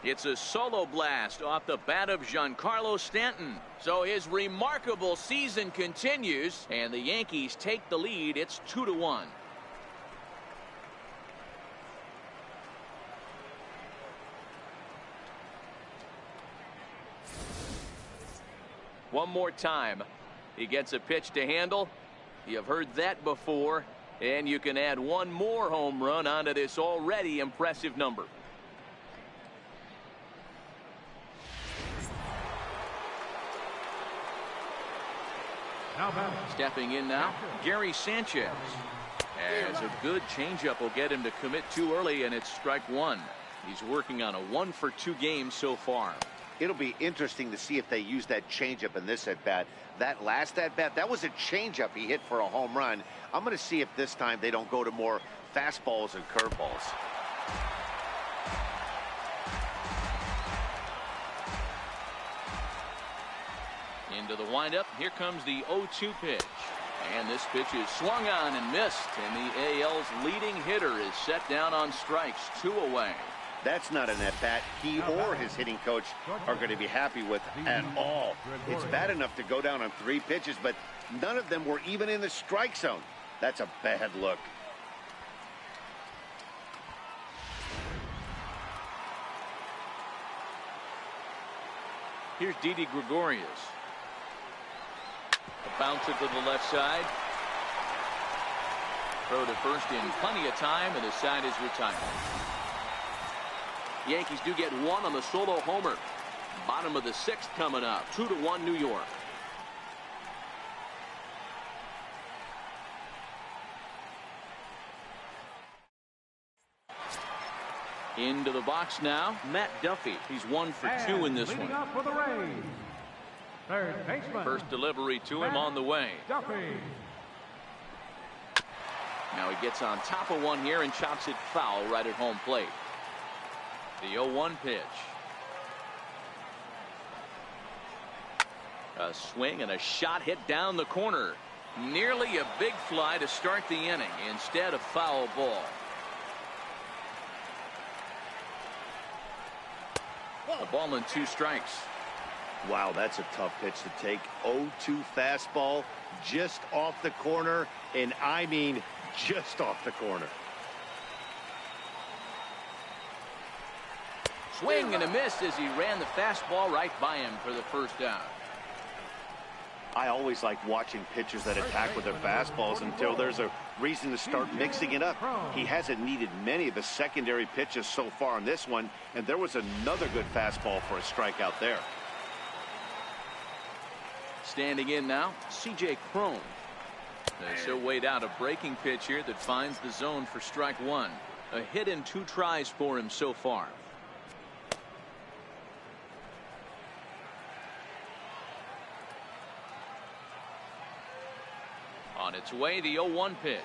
It's a solo blast off the bat of Giancarlo Stanton. So his remarkable season continues, and the Yankees take the lead. It's 2-1. One more time. He gets a pitch to handle. You've heard that before, and you can add one more home run onto this already impressive number. Stepping in now, Gary Sanchez. As a good changeup will get him to commit too early, and it's strike one. He's working on a 1-for-2 game so far. It'll be interesting to see if they use that changeup in this at-bat. That last at-bat, that was a changeup he hit for a home run. I'm going to see if this time they don't go to more fastballs and curveballs. Into the windup. Here comes the 0-2 pitch. And this pitch is swung on and missed. And the AL's leading hitter is set down on strikes, 2 away. That's not an at-bat he or his hitting coach are going to be happy with at all. It's bad enough to go down on 3 pitches, but none of them were even in the strike zone. That's a bad look. Here's Didi Gregorius. A bouncer to the left side. Throw to first in plenty of time, and the side is retired. Yankees do get one on the solo homer. Bottom of the 6th coming up. 2-1 New York. Into the box now, Matt Duffy. He's 1 for 2 in this one. Up for the Rays, third baseman. First delivery to him on the way. Duffy. Now he gets on top of one here and chops it foul right at home plate. The 0-1 pitch. A swing and a shot hit down the corner. Nearly a big fly to start the inning. Instead, a foul ball. A ball and 2 strikes. Wow, that's a tough pitch to take. 0-2 fastball just off the corner, and I mean just off the corner. Swing and a miss as he ran the fastball right by him for the first down. I always like watching pitchers that attack with their fastballs until there's a reason to start mixing it up. He hasn't needed many of the secondary pitches so far in this one, and there was another good fastball for a strikeout there. Standing in now, C.J. Cron. So weighed out a breaking pitch here that finds the zone for strike one. A hit and 2 tries for him so far. On its way, the 0-1 pitch.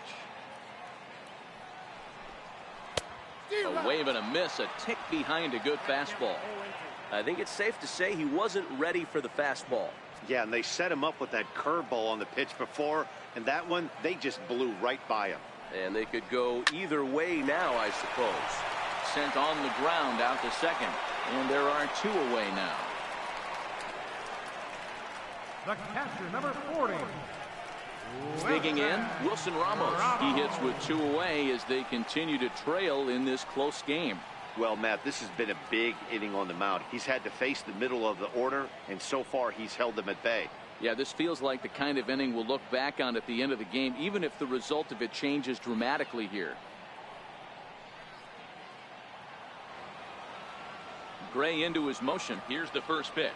A wave and a miss, a tick behind a good fastball. I think it's safe to say he wasn't ready for the fastball. Yeah, and they set him up with that curveball on the pitch before, and that one, they just blew right by him. And they could go either way now, I suppose. Sent on the ground out to second, and there are 2 away now. The catcher, number 40. Digging in, Wilson Ramos. He hits with 2 away as they continue to trail in this close game. Well, Matt, this has been a big inning on the mound. He's had to face the middle of the order, and so far he's held them at bay. Yeah, this feels like the kind of inning we'll look back on at the end of the game, even if the result of it changes dramatically here. Gray into his motion. Here's the first pitch.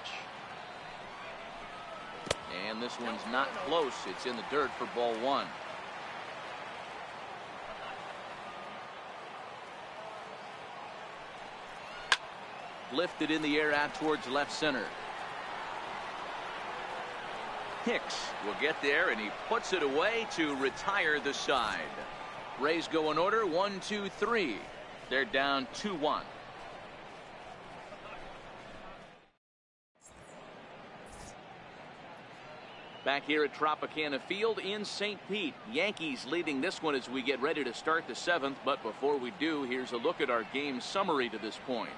And this one's not close. It's in the dirt for ball 1. Lifted in the air out towards left center. Hicks will get there, and he puts it away to retire the side. Rays go in order, 1, 2, 3. They're down 2-1. Back here at Tropicana Field in St. Pete. Yankees leading this one as we get ready to start the 7th. But before we do, here's a look at our game summary to this point.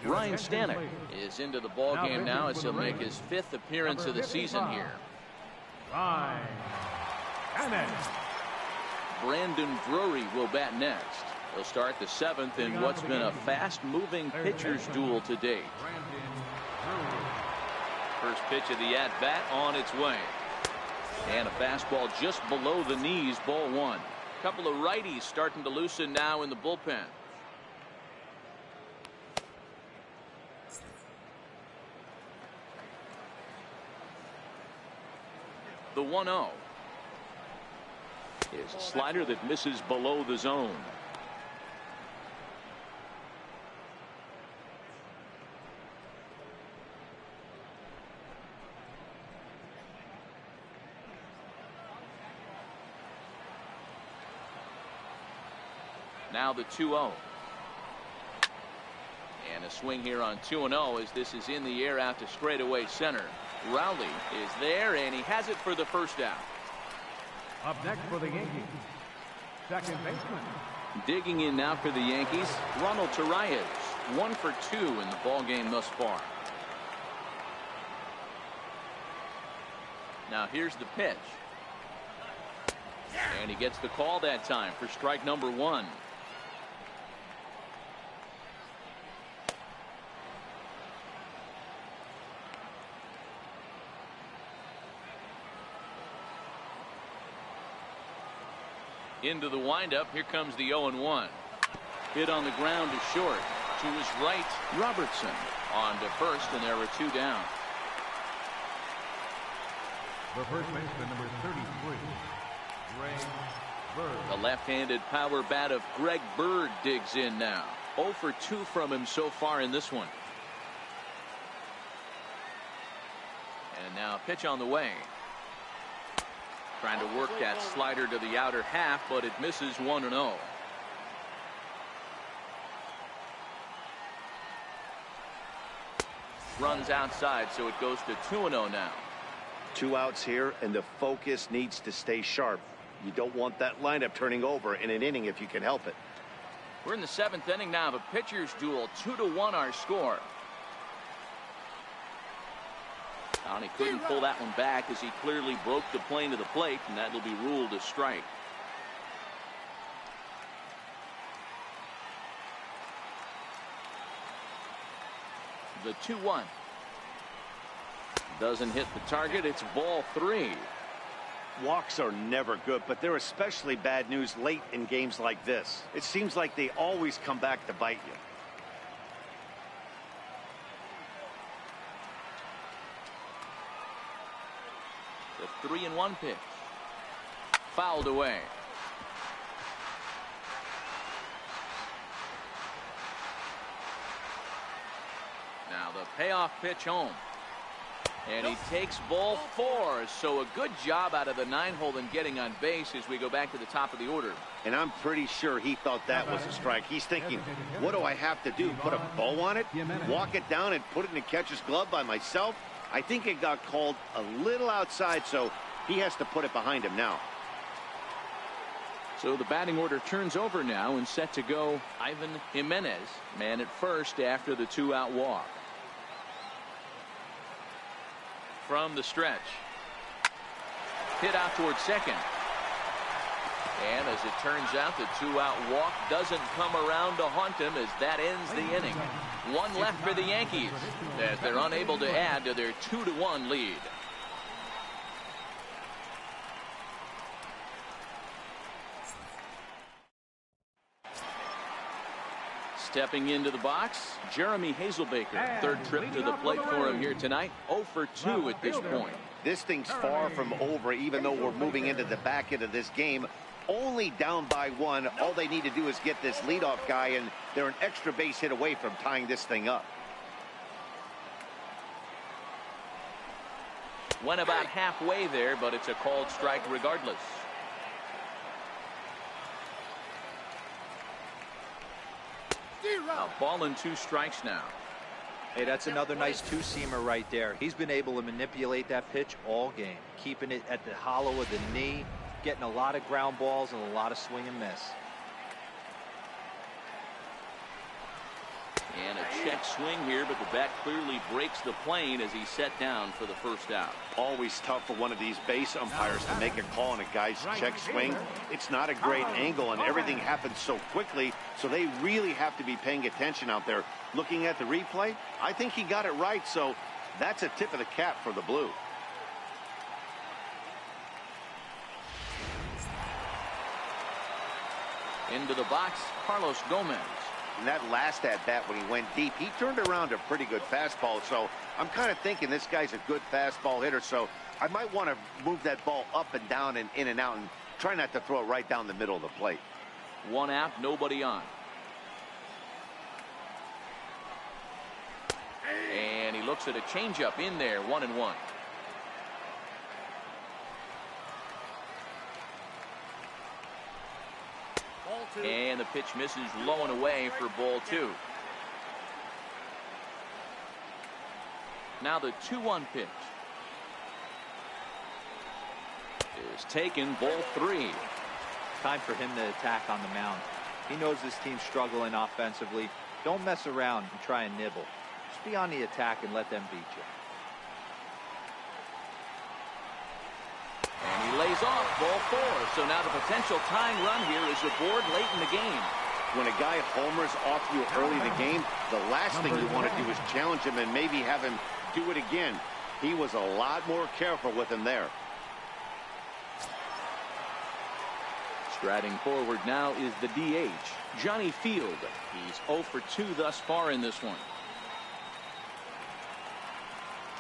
Ryan Stanek is into the ball game now as he'll make his 5th appearance of the season here. Ryan Stanek. Brandon Drury will bat next. He'll start the 7th in what's been a fast-moving pitcher's duel to date. First pitch of the at-bat on its way. And a fastball just below the knees, ball 1. A couple of righties starting to loosen now in the bullpen. The 1-0 is a slider that misses below the zone. Now the 2-0. And a swing here on 2-0 as this is in the air out to straightaway center. Rowley is there, and he has it for the first out. Up next for the Yankees, second baseman. Digging in now for the Yankees, Ronald Torreyes, 1 for 2 in the ball game thus far. Now here's the pitch. And he gets the call that time for strike number 1. Into the windup. Here comes the 0-1. Hit on the ground to short. To his right, Robertson on to first, and there were 2 down. The first baseman, number 33, Greg Bird. The left-handed power bat of Greg Bird digs in now. 0 for 2 from him so far in this one. And now a pitch on the way. Trying to work that slider to the outer half, but it misses 1-0. Runs outside, so it goes to 2-0 now. 2 outs here, and the focus needs to stay sharp. You don't want that lineup turning over in an inning if you can help it. We're in the 7th inning now of a pitcher's duel. 2-1 our score. And he couldn't pull that one back as he clearly broke the plane to the plate, and that will be ruled a strike. The 2-1 doesn't hit the target. It's ball 3. Walks are never good, but they're especially bad news late in games like this. It seems like they always come back to bite you. The 3-1 pitch. Fouled away. Now the payoff pitch home. And he takes ball 4. So a good job out of the 9-hole in getting on base as we go back to the top of the order. And I'm pretty sure he thought that was a strike. He's thinking, what do I have to do? Put a bow on it? Walk it down and put it in the catcher's glove by myself? I think it got called a little outside, so he has to put it behind him now. So the batting order turns over now and set to go Ivan Jimenez, man at first after the 2-out walk. From the stretch. Hit out towards second. And as it turns out, the 2-out walk doesn't come around to haunt him as that ends the inning. 1 left for the Yankees as they're unable to add to their 2-1 lead. Stepping into the box, Jeremy Hazelbaker. 3rd trip to the plate for him here tonight. 0 for 2 at this point. This thing's far from over, even though we're moving into the back end of this game. Only down by 1. All they need to do is get this leadoff guy, and they're an extra base hit away from tying this thing up. Went about halfway there, but it's a called strike regardless. A ball and 2 strikes now. Hey, that's another nice 2-seamer right there. He's been able to manipulate that pitch all game, keeping it at the hollow of the knee, getting a lot of ground balls and a lot of swing and miss. And a check swing here, but the bat clearly breaks the plane as he's set down for the first out. Always tough for one of these base umpires to make a call on a guy's check swing. It's not a great angle, and everything happens so quickly, so they really have to be paying attention out there. Looking at the replay, I think he got it right, so that's a tip of the cap for the Blue. Into the box, Carlos Gomez. And that last at-bat when he went deep, he turned around a pretty good fastball. So I'm kind of thinking this guy's a good fastball hitter. So I might want to move that ball up and down and in and out and try not to throw it right down the middle of the plate. 1 out, nobody on. And he looks at a changeup in there, 1-1. And the pitch misses low and away for ball 2. Now the 2-1 pitch is taken, ball 3. Time for him to attack on the mound. He knows his team's struggling offensively. Don't mess around and try and nibble. Just be on the attack and let them beat you. And he lays off, ball 4. So now the potential tying run here is aboard late in the game. When a guy homers off you early in the game, the last thing you want to do is challenge him and maybe have him do it again. He was a lot more careful with him there. Striding forward now is the DH, Johnny Field. He's 0 for 2 thus far in this one.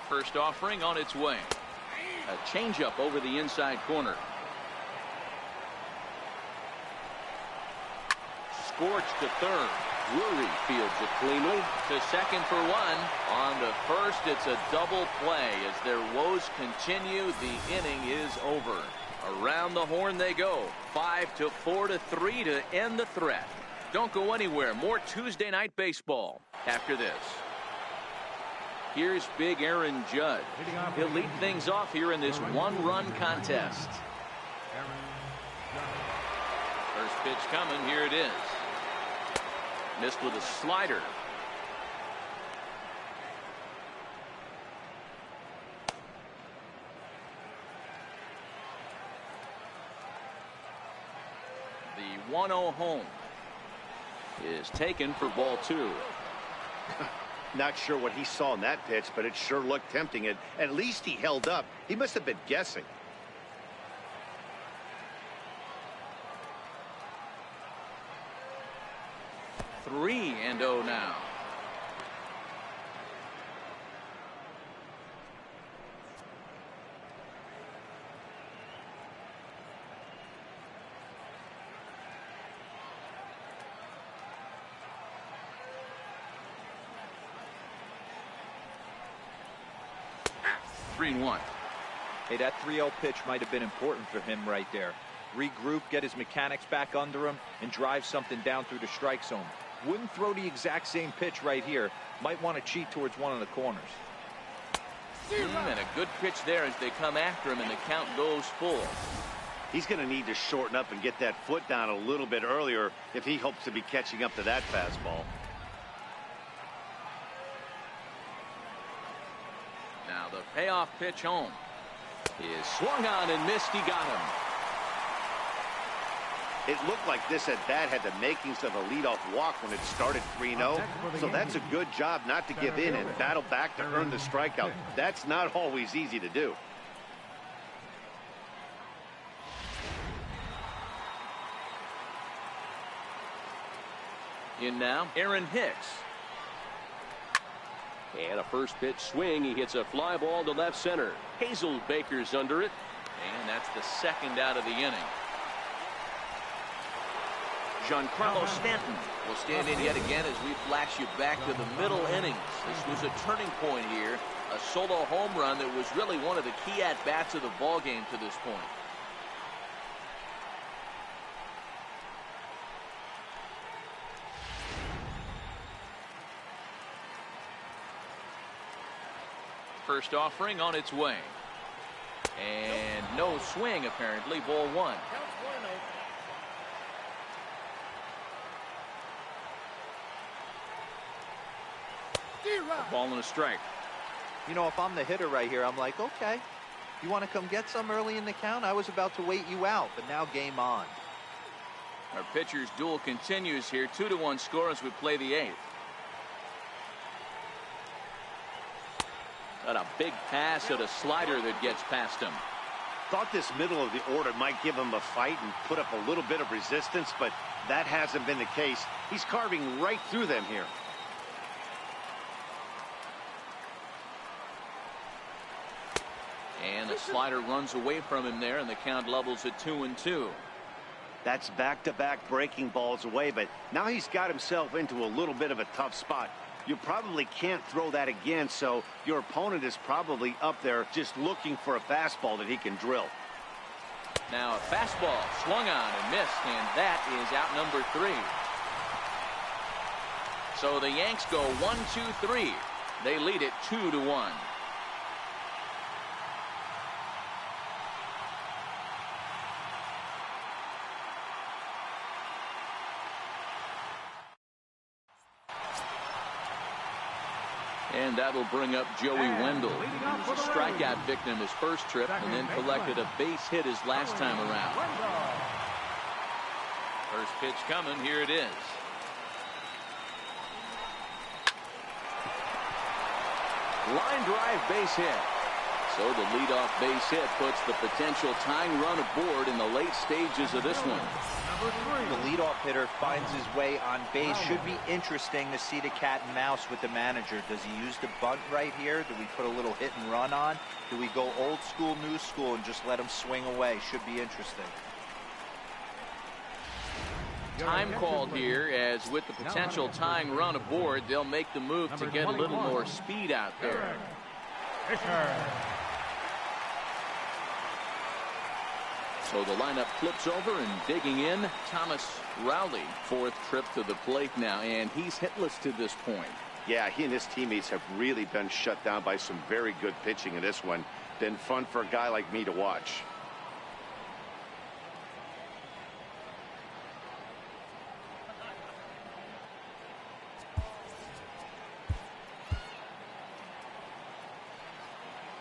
First offering on its way. A changeup over the inside corner. Scorched to third. Drury fields it cleanly to second for 1. On to first, it's a double play. As their woes continue, the inning is over. Around the horn they go. 5-4-3 to end the threat. Don't go anywhere. More Tuesday night baseball after this. Here's big Aaron Judd. He'll lead things off here in this one-run contest. First pitch coming. Here it is. Missed with a slider. The 1-0 home is taken for ball 2. Not sure what he saw in that pitch, but it sure looked tempting. And at least he held up. He must have been guessing. Three and 0 now. Three and 1. Hey, that 3-0 pitch might have been important for him right there. Regroup, get his mechanics back under him, and drive something down through the strike zone. Wouldn't throw the exact same pitch right here. Might want to cheat towards one of the corners. And a good pitch there as they come after him, and the count goes full. He's going to need to shorten up and get that foot down a little bit earlier if he hopes to be catching up to that fastball. Now the payoff pitch home is swung on and missed. He got him. It looked like this at bat had the makings of a leadoff walk when it started 3-0. So that's a good job not to give in and battle back to earn the strikeout. That's not always easy to do. In now, Aaron Hicks. And a first pitch swing. He hits a fly ball to left center. Hazelbaker's under it. And that's the second out of the inning. Giancarlo Stanton will stand in yet again as we flash you back to the middle innings. This was a turning point here. A solo home run that was really one of the key at-bats of the ball game to this point. First offering on its way. And no swing, apparently. Ball 1. Counts 1-0. Ball and a strike. You know, if I'm the hitter right here, I'm like, okay, you want to come get some early in the count? I was about to wait you out, but now game on. Our pitcher's duel continues here. 2-1 score as we play the 8th. Got a big pass at a slider that gets past him. Thought this middle of the order might give him a fight and put up a little bit of resistance, but that hasn't been the case. He's carving right through them here. And the slider runs away from him there, and the count levels at 2-2. That's back-to-back breaking balls away, but now he's got himself into a little bit of a tough spot. You probably can't throw that again, so your opponent is probably up there just looking for a fastball that he can drill. Now a fastball swung on and missed, and that is out number 3. So the Yanks go 1-2-3. They lead it 2-1. And that'll bring up Joey Wendell. He was a strikeout victim his first trip and then collected a base hit his last time around. First pitch coming. Here it is. Line drive base hit. So the leadoff base hit puts the potential tying run aboard in the late stages of this one. The leadoff hitter finds his way on base. Should be interesting to see the cat and mouse with the manager. Does he use the bunt right here? Do we put a little hit and run on? Do we go old school, new school, and just let him swing away? Should be interesting. Time called here, as with the potential tying run aboard, they'll make the move to get a little more speed out there. So the lineup flips over, and digging in, Thomas Rowley, 4th trip to the plate now, and he's hitless to this point. Yeah, he and his teammates have really been shut down by some very good pitching in this one. Been fun for a guy like me to watch.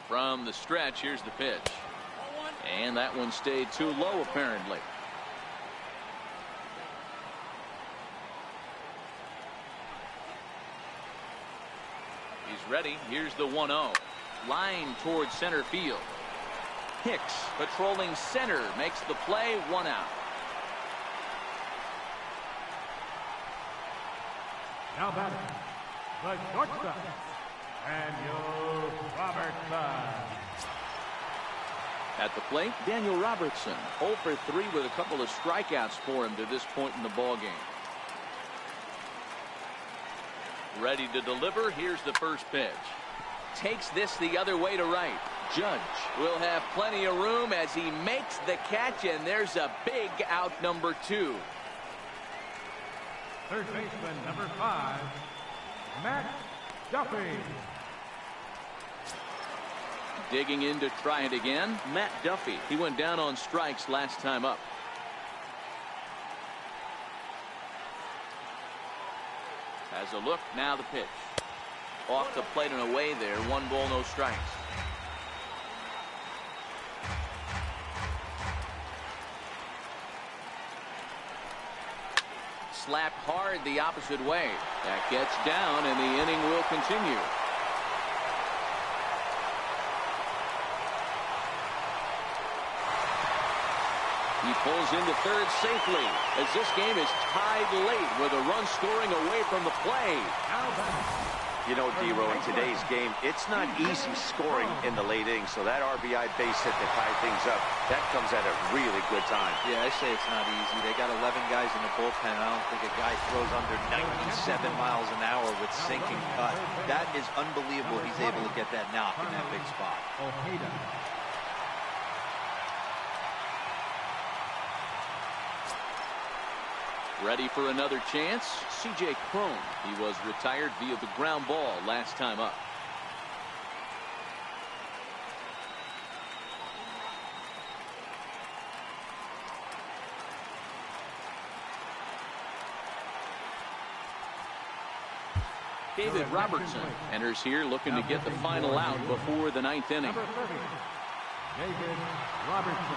From the stretch, here's the pitch. And that one stayed too low, apparently. He's ready. Here's the 1-0. Line towards center field. Hicks patrolling center makes the play. 1 out. Now batting, the shortstop, Daniel Robertson. At the plate, Daniel Robertson, 0 for 3 with a couple of strikeouts for him to this point in the ballgame. Ready to deliver. Here's the first pitch. Takes this the other way to right. Judge will have plenty of room as he makes the catch, and there's a big out, number 2. Third baseman, number 5, Matt Duffy. Digging in to try it again, Matt Duffy. He went down on strikes last time up. Has a look, now the pitch. Off the plate and away there. 1 ball, no strikes. Slapped hard the opposite way. That gets down, and the inning will continue. He pulls into third safely as this game is tied late with a run scoring away from the play. You know, D-Row, in today's game, it's not easy scoring in the late innings, so that RBI base hit to tie things up, that comes at a really good time. Yeah, I say it's not easy. They got 11 guys in the bullpen. I don't think a guy throws under 97 miles an hour with sinking cut. That is unbelievable. He's able to get that knock in that big spot. Ready for another chance? C.J. Cron. He was retired via the ground ball last time up. David Robertson enters here looking to get the final out before the ninth inning. Number 30, David Robertson.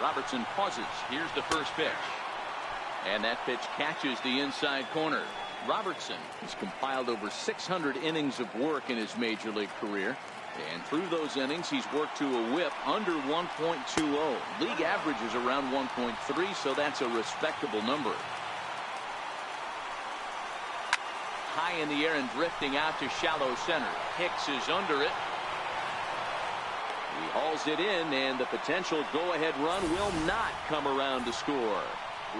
Robertson pauses. Here's the first pitch. And that pitch catches the inside corner. Robertson has compiled over 600 innings of work in his major league career. And through those innings, he's worked to a whip under 1.20. League average is around 1.3, so that's a respectable number. High in the air and drifting out to shallow center. Hicks is under it. He hauls it in, and the potential go-ahead run will not come around to score.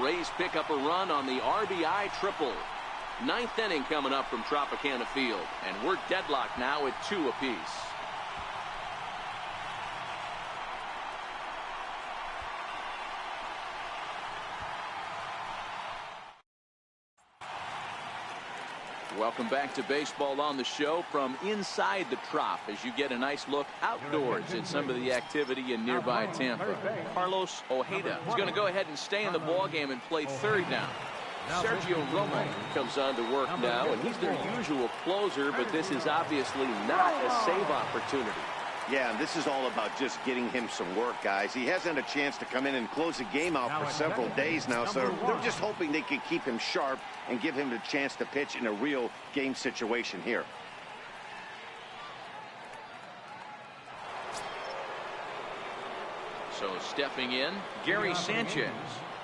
Rays pick up a run on the RBI triple. Ninth inning coming up from Tropicana Field, and we're deadlocked now at 2 apiece. Welcome back to Baseball on the Show from inside the Trop as you get a nice look outdoors at some of the activity in nearby Tampa. Carlos Ojeda is going to go ahead and stay in the ballgame and play third now. Sergio Romo comes on to work now, and he's their usual closer, but this is obviously not a save opportunity. Yeah, and this is all about just getting him some work, guys. He hasn't had a chance to come in and close the game out for several days now, so they're just hoping they can keep him sharp and give him the chance to pitch in a real game situation here. So stepping in, Gary Sanchez.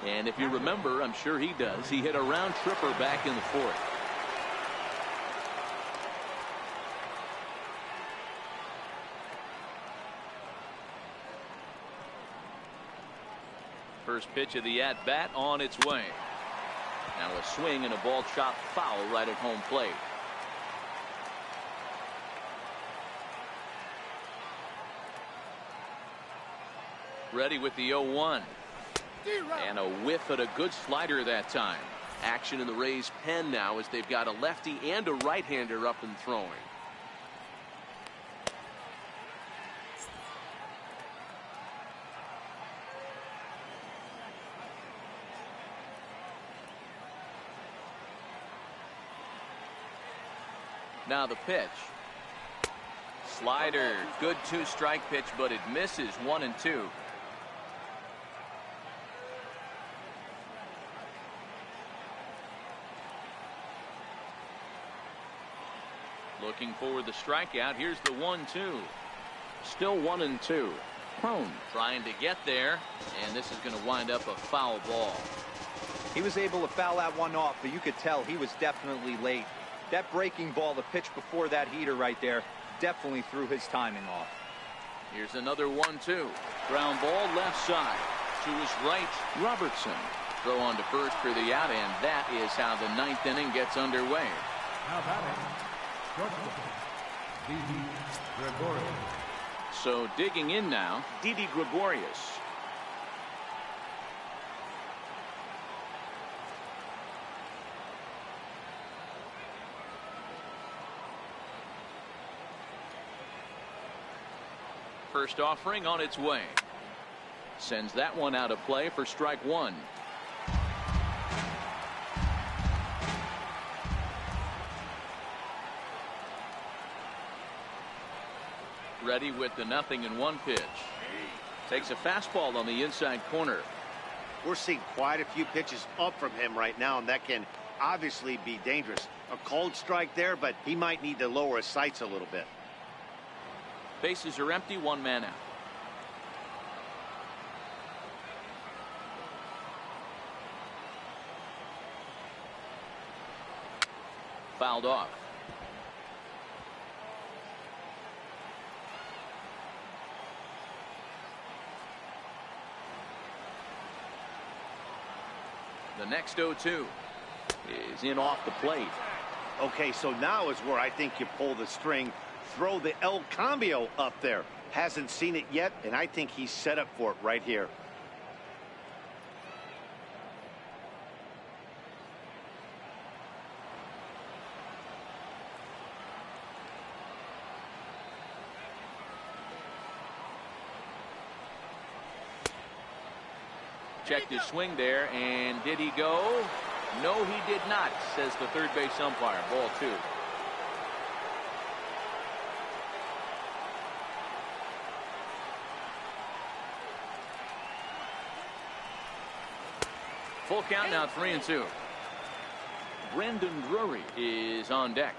And if you remember, I'm sure he does, he hit a round tripper back in the fourth. First pitch of the at-bat on its way. Now a swing and a ball chopped foul right at home plate. Ready with the 0-1. And a whiff at a good slider that time. Action in the Rays' pen now as they've got a lefty and a right-hander up and throwing. Now the pitch. Slider. Good 2-strike pitch, but it misses 1-2. Looking for the strikeout. Here's the 1-2. Still 1-2. Crone trying to get there, and this is going to wind up a foul ball. He was able to foul that one off, but you could tell he was definitely late. That breaking ball, the pitch before that heater right there, definitely threw his timing off. Here's another 1-2. Ground ball left side. To his right, Robertson. Throw on to first for the out, and that is how the ninth inning gets underway. Now batting, shortstop, Didi Gregorius. So digging in now, Didi Gregorius. First offering on its way. Sends that one out of play for strike one. Ready with the 0-1 pitch. Takes a fastball on the inside corner. We're seeing quite a few pitches up from him right now, and that can obviously be dangerous. A cold strike there, but he might need to lower his sights a little bit. Bases are empty, one man out. Fouled off. The next 0-2 is in off the plate. Okay, so now is where I think you pull the string. Throw the El Cambio up there. Hasn't seen it yet, and I think he's set up for it right here. checked his swing there, and did he go? No, he did not, says the third base umpire. Ball 2. Full count now, 3-2. Brandon Drury is on deck.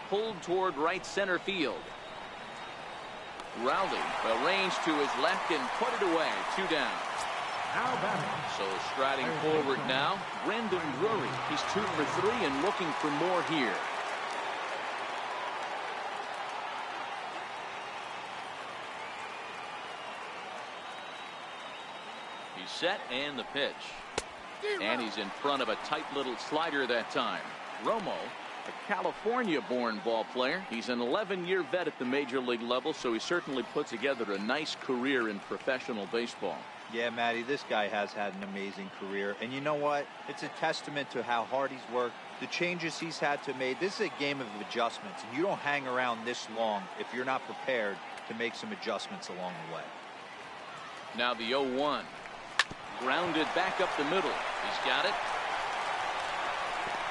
Pulled toward right center field. Rowley arranged to his left and put it away. 2 down. So striding forward now, Brandon Drury. He's 2 for 3 and looking for more here. He's set and the pitch. And he's in front of a tight little slider that time. Romo, a California-born ball player. He's an 11-year vet at the major league level, so he certainly put together a nice career in professional baseball. Yeah, Matty, this guy has had an amazing career. And you know what? It's a testament to how hard he's worked, the changes he's had to make. This is a game of adjustments, and you don't hang around this long if you're not prepared to make some adjustments along the way. Now the 0-1. Grounded back up the middle. He's got it.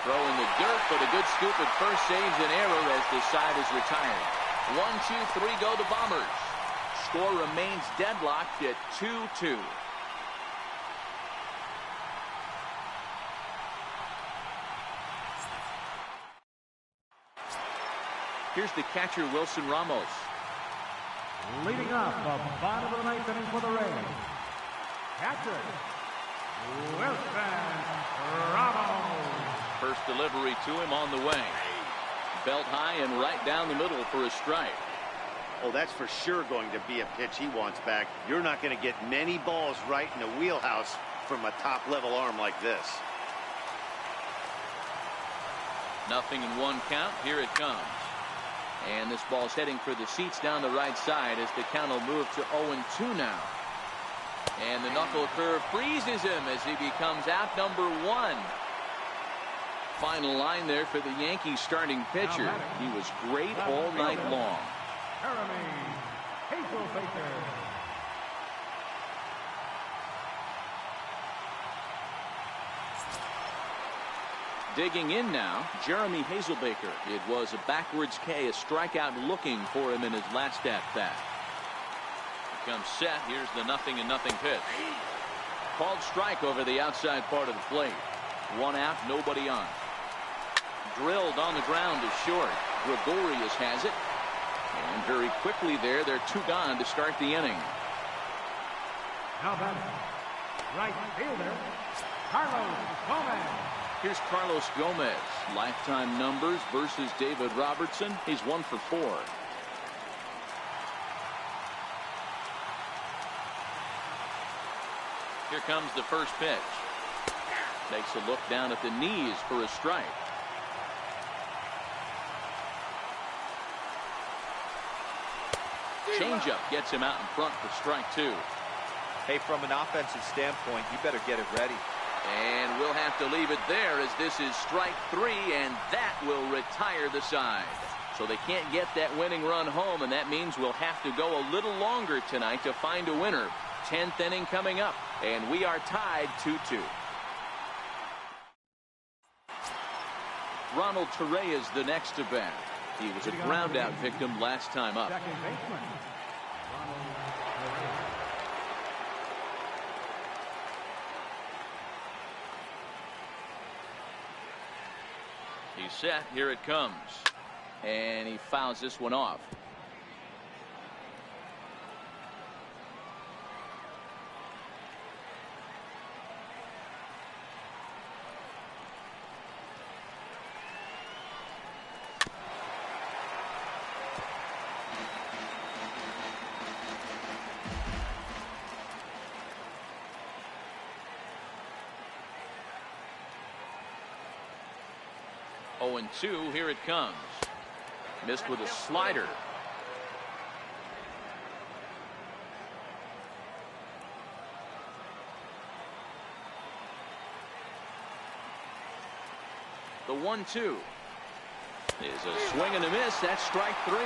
Throw in the dirt, but a good scoop at first saves an error as the side is retired. 1, 2, 3 go the Bombers. Score remains deadlocked at 2-2. Here's the catcher, Wilson Ramos. Leading up the bottom of the 9th inning for the Rays, catcher, Wilson Ramos. First delivery to him on the way. Belt high and right down the middle for a strike. Oh, that's for sure going to be a pitch he wants back. You're not going to get many balls right in the wheelhouse from a top-level arm like this. 0-1 count. Here it comes. And this ball's heading for the seats down the right side as the count will move to 0-2 now. And the knuckle curve freezes him as he becomes out number 1. Final line there for the Yankees starting pitcher. He was great all night long. Digging in now, Jeremy Hazelbaker. It was a backwards K, a strikeout looking for him in his last at-bat. Comes set. Here's the 0-0 pitch. Called strike over the outside part of the plate. 1 out, nobody on. Drilled on the ground to short. Gregorius has it. And very quickly there, they're 2 gone to start the inning. Now batting, right fielder, Carlos Gomez. Here's Carlos Gomez. Lifetime numbers versus David Robertson. He's 1 for 4. Here comes the first pitch. Takes a look down at the knees for a strike. Changeup gets him out in front for strike 2. Hey, from an offensive standpoint, you better get it ready. And we'll have to leave it there as this is strike 3, and that will retire the side. So they can't get that winning run home, and that means we'll have to go a little longer tonight to find a winner. 10th inning coming up, and we are tied 2-2. Ronald Torrey is the next to bat. He was a ground-out victim last time up. Second baseman, Ronald Torrey. He's set. Here it comes. And he fouls this one off. Oh, and 2. Here it comes. Missed with a slider. The 1-2 is a swing and a miss. That's strike 3.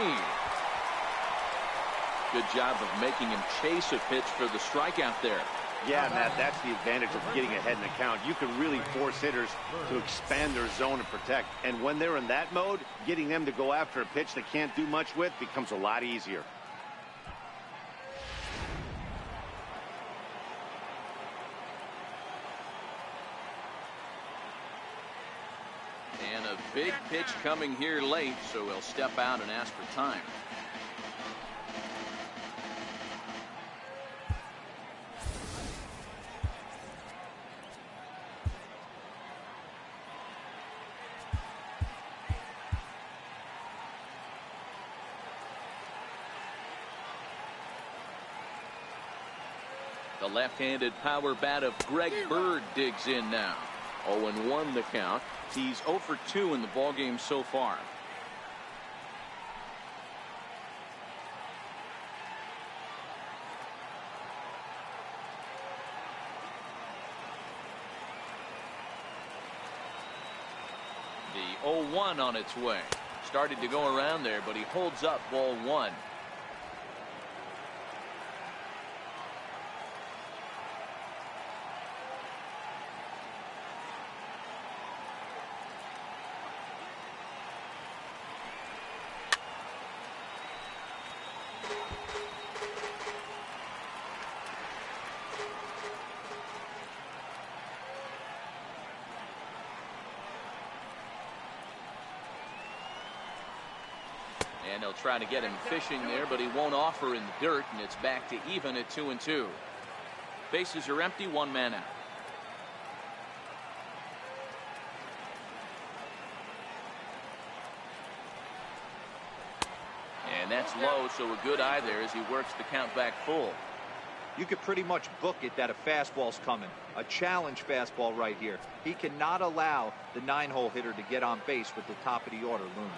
Good job of making him chase a pitch for the strikeout there. Yeah, Matt, that's the advantage of getting ahead in the count. You can really force hitters to expand their zone and protect. And when they're in that mode, getting them to go after a pitch they can't do much with becomes a lot easier. And a big pitch coming here late, so he'll step out and ask for time. The left-handed power bat of Greg Bird digs in now. 0-1 the count. He's 0 for 2 in the ballgame so far. The 0-1 on its way. Started to go around there, but he holds up ball 1. And they'll try to get him fishing there, but he won't offer in the dirt, and it's back to even at 2-2. Bases are empty, 1 man out. And that's low, so a good eye there as he works the count back full. You could pretty much book it that a fastball's coming. A challenge fastball right here. He cannot allow the 9-hole hitter to get on base with the top of the order looming.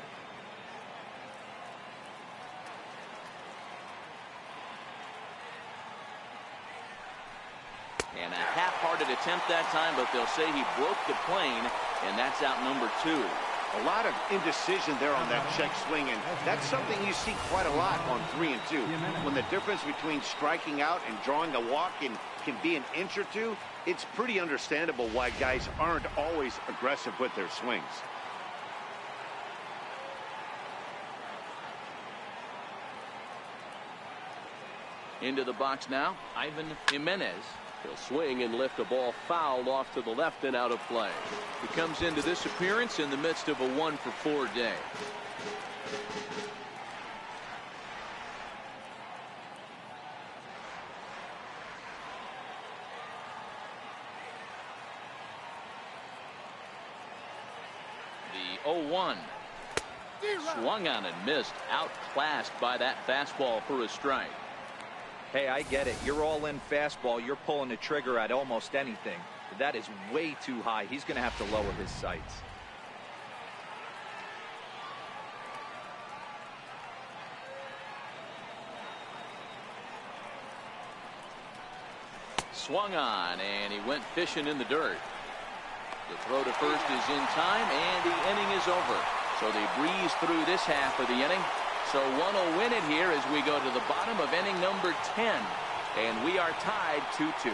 And a half-hearted attempt that time, but they'll say he broke the plane, and that's out number 2. A lot of indecision there on that check swing, and that's something you see quite a lot on 3 and 2. When the difference between striking out and drawing a walk can be an inch or two, it's pretty understandable why guys aren't always aggressive with their swings. Into the box now, Ivan Jimenez. He'll swing and lift a ball fouled off to the left and out of play. He comes into this appearance in the midst of a 1 for 4 day. The 0-1. Swung on and missed. Outclassed by that fastball for a strike. Hey, I get it. You're all in fastball. You're pulling the trigger at almost anything. But that is way too high. He's going to have to lower his sights. Swung on, and he went fishing in the dirt. The throw to first is in time, and the inning is over. So they breeze through this half of the inning. So one will win it here as we go to the bottom of inning number 10. And we are tied 2-2.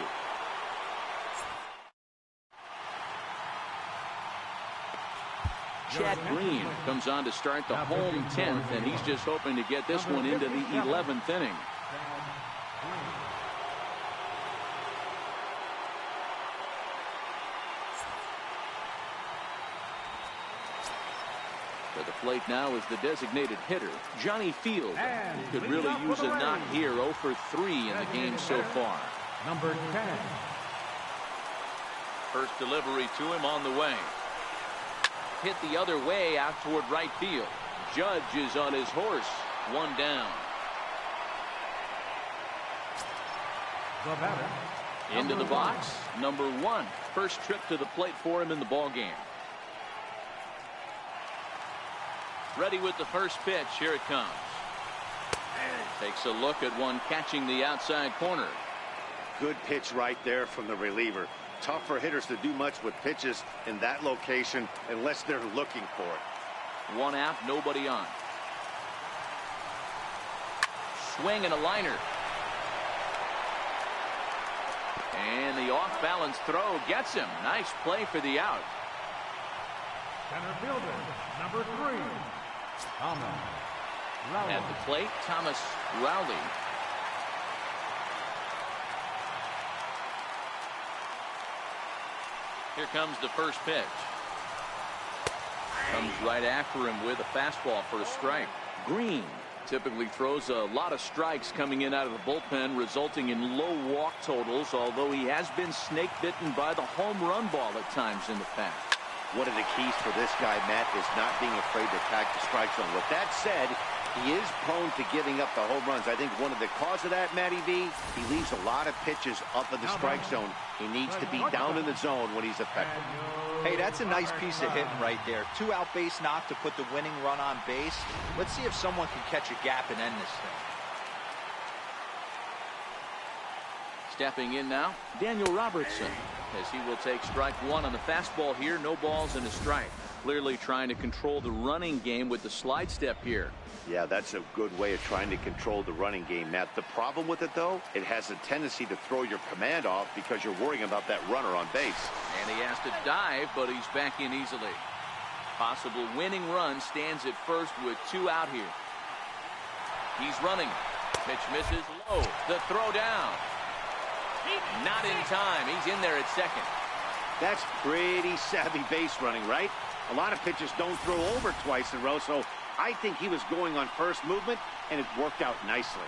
Chad Green comes on to start the home 10th, and he's just hoping to get this one into the 11th inning. To the plate now is the designated hitter, Johnny Field. He could really use a knock here. 0 for 3 in the game so far. Number 10. First delivery to him on the way. Hit the other way out toward right field. Judge is on his horse. 1 down. The batter. Into the box, number 1. First trip to the plate for him in the ball game. Ready with the first pitch. Here it comes. Takes a look at one catching the outside corner. Good pitch right there from the reliever. Tough for hitters to do much with pitches in that location unless they're looking for it. 1 out, nobody on. Swing and a liner. And the off-balance throw gets him. Nice play for the out. Center fielder, number 3, Thomas Rowley. At the plate, Thomas Rowley. Here comes the first pitch. Comes right after him with a fastball for a strike. Green typically throws a lot of strikes coming in out of the bullpen, resulting in low walk totals, although he has been snake bitten by the home run ball at times in the past. One of the keys for this guy, Matt, is not being afraid to attack the strike zone. With that said, he is prone to giving up the home runs. I think one of the cause of that, Matty V, he leaves a lot of pitches up in the strike zone. He needs to be down in the zone when he's effective. Hey, that's a nice piece of hitting right there. 2 out base knock to put the winning run on base. Let's see if someone can catch a gap and end this thing. Stepping in now, Daniel Robertson, as he will take strike 1 on the fastball here. No balls and a strike. Clearly trying to control the running game with the slide step here. Yeah, that's a good way of trying to control the running game, Matt. The problem with it, though, it has a tendency to throw your command off because you're worrying about that runner on base. And he has to dive, but he's back in easily. Possible winning run stands at first with 2 out here. He's running. Pitch misses low. The throw down. Not in time. He's in there at second. That's pretty savvy base running, right? A lot of pitchers don't throw over twice in a row, so I think he was going on first movement, and it worked out nicely.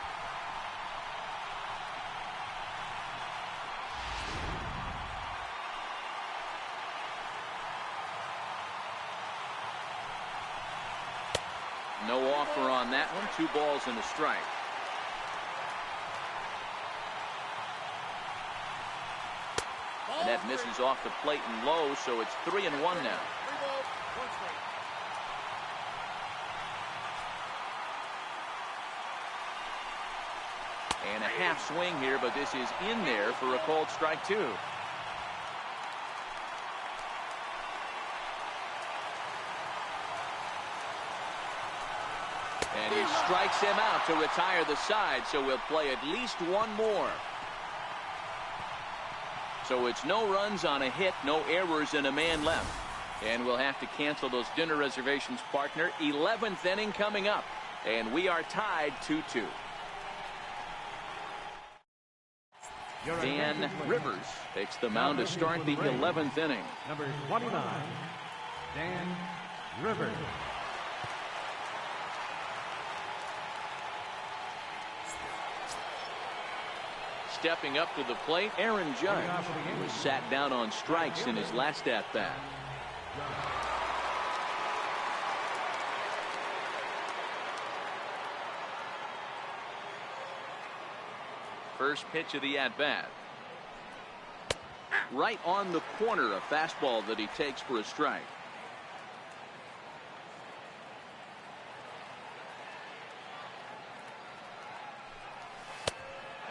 No offer on that one. 2 balls and a strike. And that misses off the plate and low, so it's 3-1 now. And a half swing here, but this is in there for a called strike 2. And he strikes him out to retire the side, so we'll play at least 1 more. So it's no runs on a hit, no errors, and a man left. And we'll have to cancel those dinner reservations, partner. 11th inning coming up, and we are tied 2-2. Dan Rivers takes the mound to start the 11th inning. Number 29, Dan Rivers. Stepping up to the plate, Aaron Judge, who was sat down on strikes in his last at-bat. First pitch of the at-bat. Right on the corner, a fastball that he takes for a strike.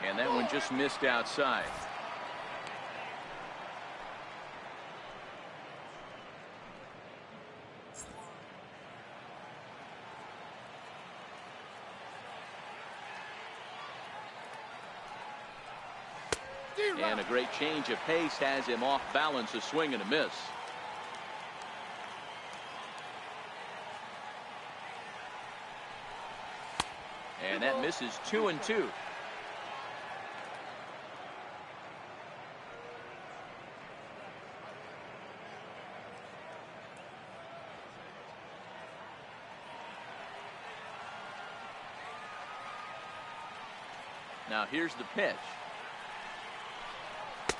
And that one just missed outside. And a great change of pace has him off balance, a swing and a miss. And that misses 2-2. Now here's the pitch.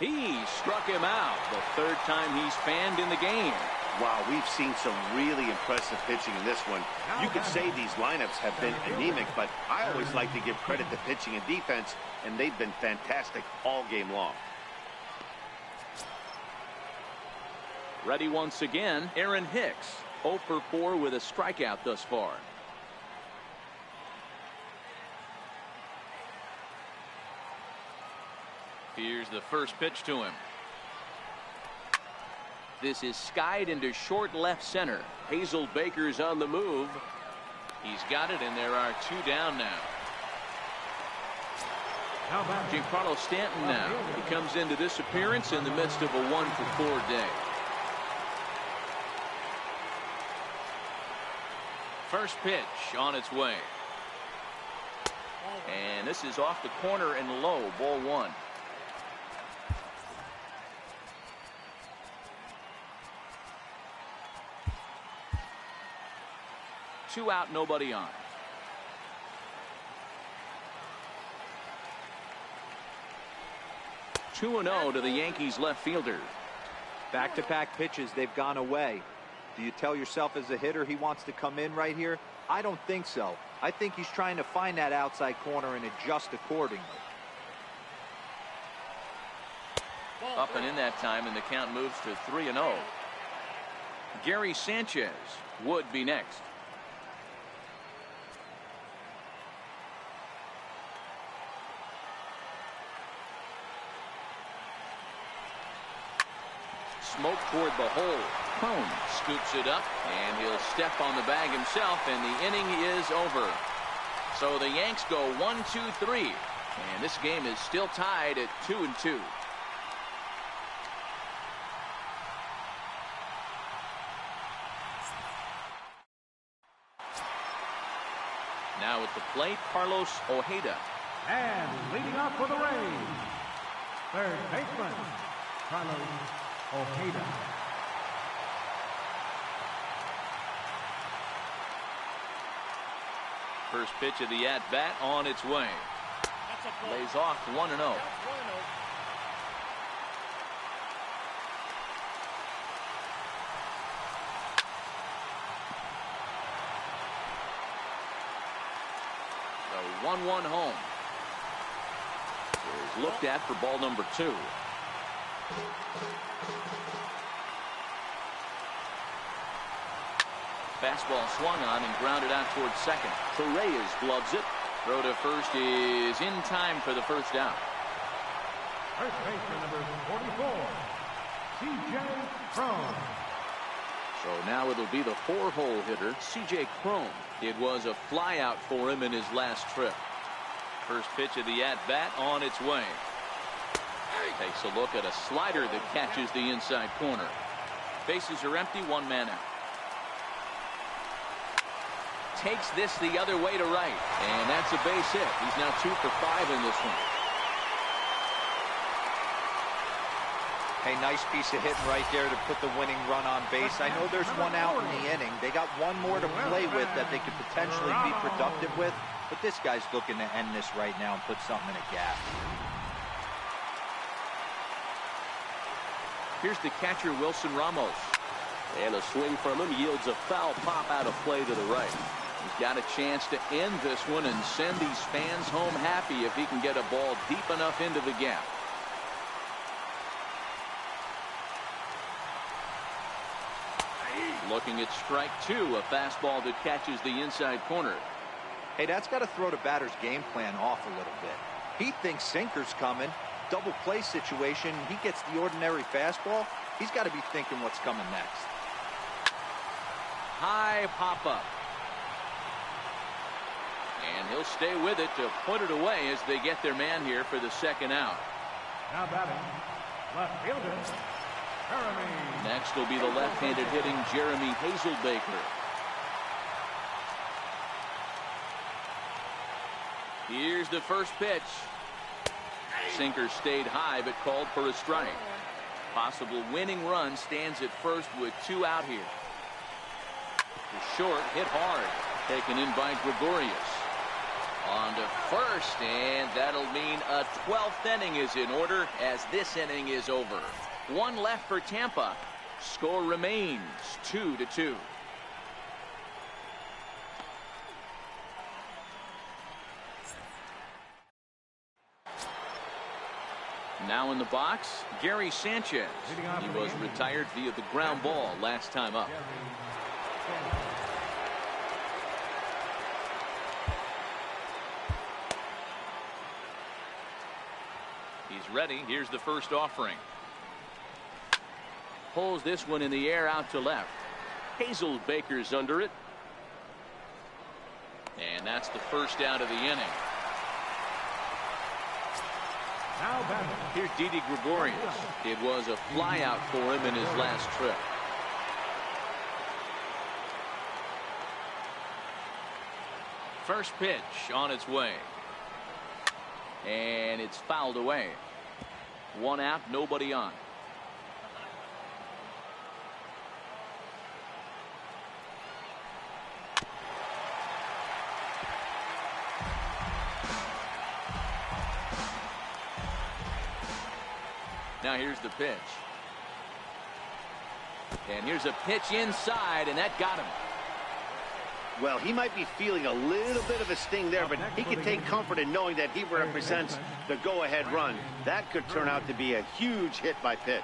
He struck him out, the 3rd time he's fanned in the game. Wow, we've seen some really impressive pitching in this one. You could say these lineups have been anemic, but I always like to give credit to pitching and defense, and they've been fantastic all game long. Ready once again, Aaron Hicks, 0 for 4 with a strikeout thus far. Here's the first pitch to him. This is skied into short left center. Hazel Baker's on the move. He's got it, and there are 2 down now. Giancarlo Stanton now. He comes into this appearance in the midst of a 1-for-4 day. First pitch on its way. And this is off the corner and low, ball 1. Two out, nobody on. Two and 0 to the Yankees left fielder. Back-to-back pitches, they've gone away. Do you tell yourself as a hitter he wants to come in right here? I don't think so. I think he's trying to find that outside corner and adjust accordingly. Up and in that time, and the count moves to 3-0. Gary Sanchez would be next. Smoke toward the hole. Cone scoops it up, and he'll step on the bag himself, and the inning is over. So the Yanks go 1-2-3, and this game is still tied at 2-2. Now at the plate, Carlos Ojeda. And leading off for the Rays, third baseman, Carlos Ojeda. First pitch of the at-bat on its way. Lays off 1-0. The 1-1 home. Is looked at for ball number 2. Fastball swung on and grounded out towards second. Torres gloves it. Throw to first is in time for the first out. First baseman number 44, C.J. Cron. So now it'll be the 4-hole hitter, C.J. Cron. It was a flyout for him in his last trip. First pitch of the at-bat on its way. Takes a look at a slider that catches the inside corner. Bases are empty, 1 man out. Takes this the other way to right, and that's a base hit. He's now 2 for 5 in this one. Hey, nice piece of hitting right there to put the winning run on base. I know there's 1 out in the inning. They got 1 more to play with that they could potentially be productive with, but this guy's looking to end this right now and put something in a gap. Here's the catcher, Wilson Ramos. And a swing from him yields a foul pop out of play to the right. He's got a chance to end this one and send these fans home happy if he can get a ball deep enough into the gap. Looking at strike 2, a fastball that catches the inside corner. Hey, that's got to throw the batter's game plan off a little bit. He thinks sinker's coming. Double play situation. He gets the ordinary fastball. He's got to be thinking what's coming next. High pop-up. And he'll stay with it to put it away as they get their man here for the second out. Now batting, left fielder, Jeremy. Next will be the left-handed hitting Jeremy Hazelbaker. Here's the first pitch. Sinker stayed high but called for a strike. Possible winning run stands at first with 2 out here. The short hit hard. Taken in by Gregorius. On to first, and that'll mean a 12th inning is in order as this inning is over. 1 left for Tampa. Score remains 2-2. Now in the box, Gary Sanchez. He was retired via the ground ball last time up. He's ready. Here's the first offering. pulls this one in the air out to left. Hazelbaker's under it. And that's the first out of the inning. Now batting. Here's Didi Gregorius. It was a flyout for him in his last trip. First pitch on its way. And it's fouled away. One out, nobody on. Now here's the pitch. And here's a pitch inside, and that got him. Well, he might be feeling a little bit of a sting there, but he can take comfort in knowing that he represents the go-ahead run. That could turn out to be a huge hit by pitch.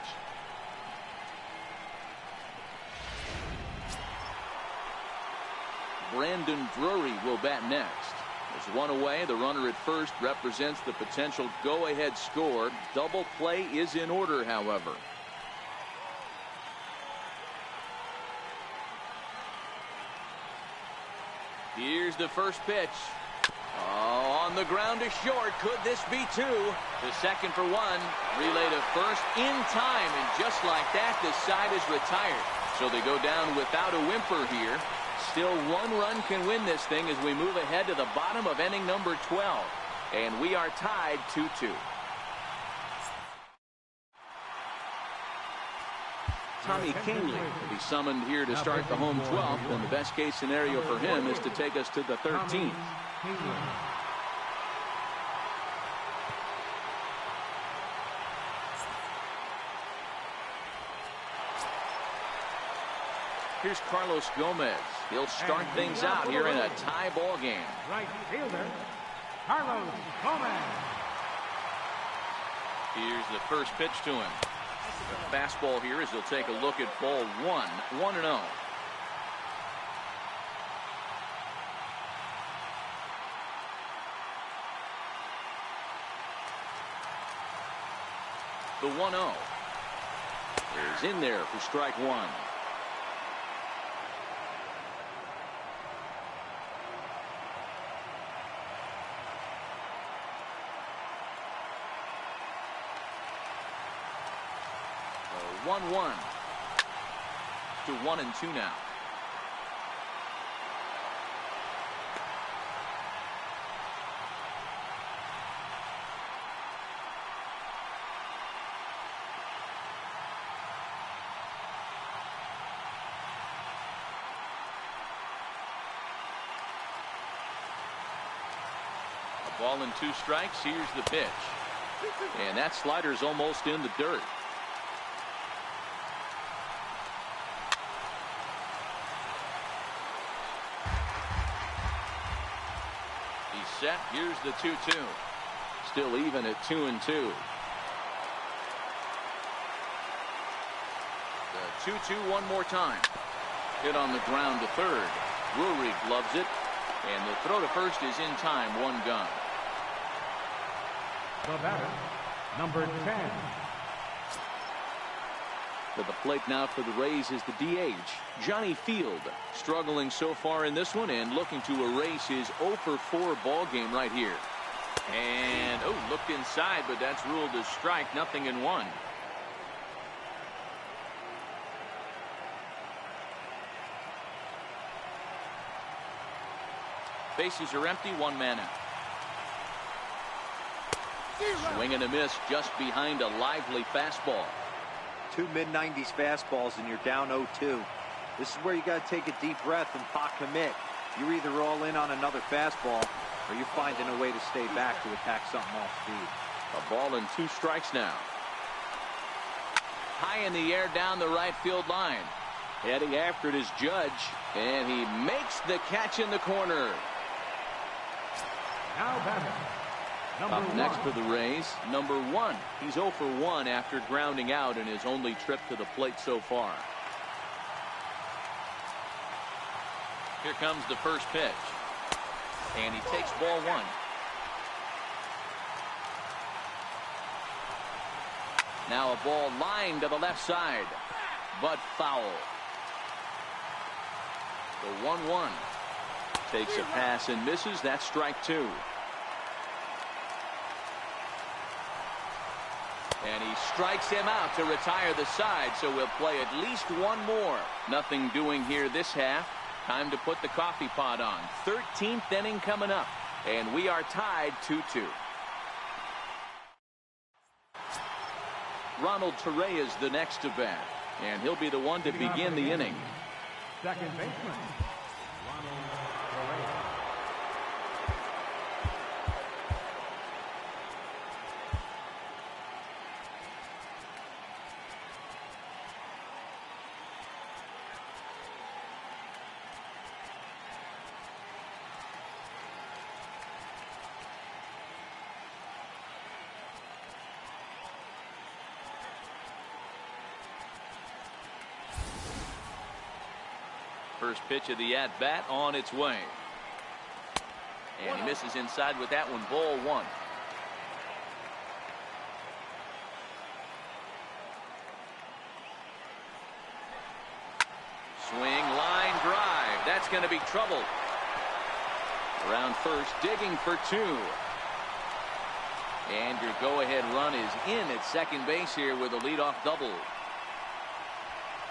Brandon Drury will bat next. There's one away. The runner at first represents the potential go-ahead score. Double play is in order, however. Here's the first pitch. Oh, on the ground to short. Could this be two? The second for one. Relay to first in time, and just like that, the side is retired. So they go down without a whimper here. Still one run can win this thing as we move ahead to the bottom of inning number 12. And we are tied 2-2. Tommy Kahnle will be summoned here to start the home 12th, and the best case scenario for him is to take us to the 13th. Here's Carlos Gomez. He'll start things out here in a tie ball game. Right fielder, Carlos Gomez. Here's the first pitch to him. The fastball here as he'll take a look at ball 1-0. The 1-0 is in there for strike one. The 1-1 to 1-2 now. A ball and 2 strikes. Here's the pitch. And that slider's almost in the dirt. Set. Here's the 2-2. Still even at 2-2. The 2-2 one more time. Hit on the ground to third. Drury gloves it. And the throw to first is in time. One gone. The batter, number 10. To the plate now for the Rays is the DH, Johnny Field. Struggling so far in this one and looking to erase his 0-for-4 ball game right here. And, looked inside, but that's ruled a strike. Nothing in one. Bases are empty, one man out. Swing and a miss just behind a lively fastball. 2 mid-90s fastballs and you're down 0-2. This is where you got to take a deep breath and pot commit. You're either all in on another fastball or you're finding a way to stay back to attack something off speed. A ball and 2 strikes now. High in the air down the right field line. Heading after it is Judge, and he makes the catch in the corner. Now batting, number Up next 1. for the Rays, number 1. He's 0 for 1 after grounding out in his only trip to the plate so far. Here comes the first pitch. And he takes ball 1. Now a ball lined to the left side. but foul. The 1-1. Takes a pass and misses. That's strike two. And he strikes him out to retire the side, so we'll play at least one more. Nothing doing here this half. Time to put the coffee pot on. 13th inning coming up, and we are tied 2-2. Ronald Torre is the next to bat, and he'll be the one to begin the inning. Second baseman, Ronald Torre. First pitch of the at-bat on its way. And he misses inside with that one. Ball one. Swing, line drive. That's going to be trouble. Around first, digging for two. And your go-ahead run is in at second base here with a leadoff double.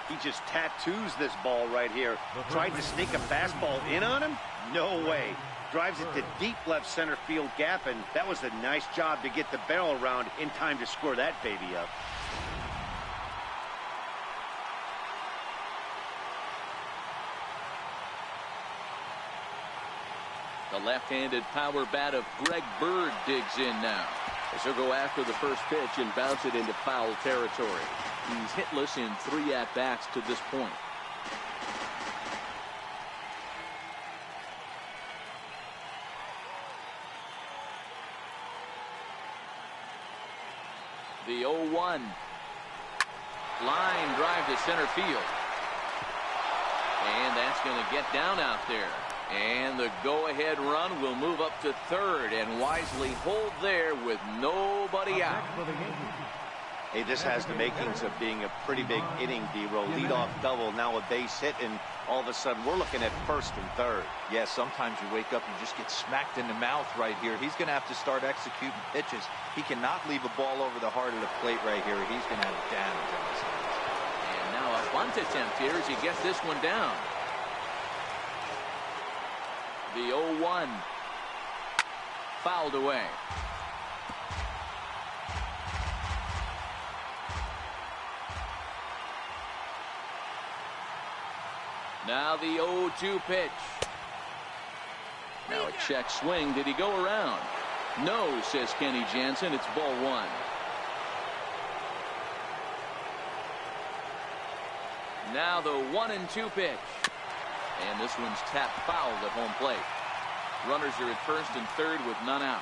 He just tattoos this ball right here. Tried to sneak a fastball in on him? No way. Drives it to deep left center field gap, and that was a nice job to get the barrel around in time to score that baby up. The left-handed power bat of Greg Bird digs in now. As he'll go after the first pitch and bounce it into foul territory. He's hitless in 3 at-bats to this point. The 0-1. Line drive to center field. And that's going to get down out there. And the go-ahead run will move up to third and wisely hold there with nobody out. Hey, this has the makings of being a pretty big inning, D-Row. Leadoff double, now a base hit, and all of a sudden we're looking at first and third. Yeah, sometimes you wake up and just get smacked in the mouth right here. He's going to have to start executing pitches. He cannot leave a ball over the heart of the plate right here. He's going to have damage on his hands. And now a bunt attempt here as he gets this one down. The 0-1. Fouled away. Now the 0-2 pitch. Now a check swing. Did he go around? No, says Kenny Jansen. It's ball one. Now the 1-2 pitch. And this one's tapped foul at home plate. Runners are at first and third with none out.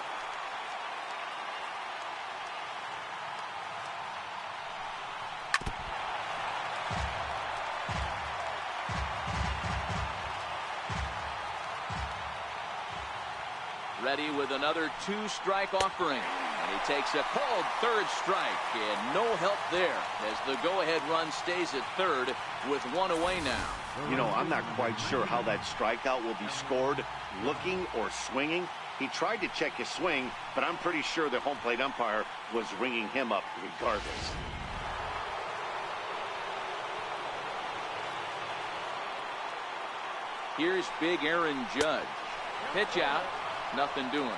Ready with another 2-strike offering. And he takes a called third strike. And no help there as the go-ahead run stays at third with one away now. You know, I'm not quite sure how that strikeout will be scored, looking or swinging. He tried to check his swing, but I'm pretty sure the home plate umpire was ringing him up regardless. Here's big Aaron Judge. Pitch out. Nothing doing.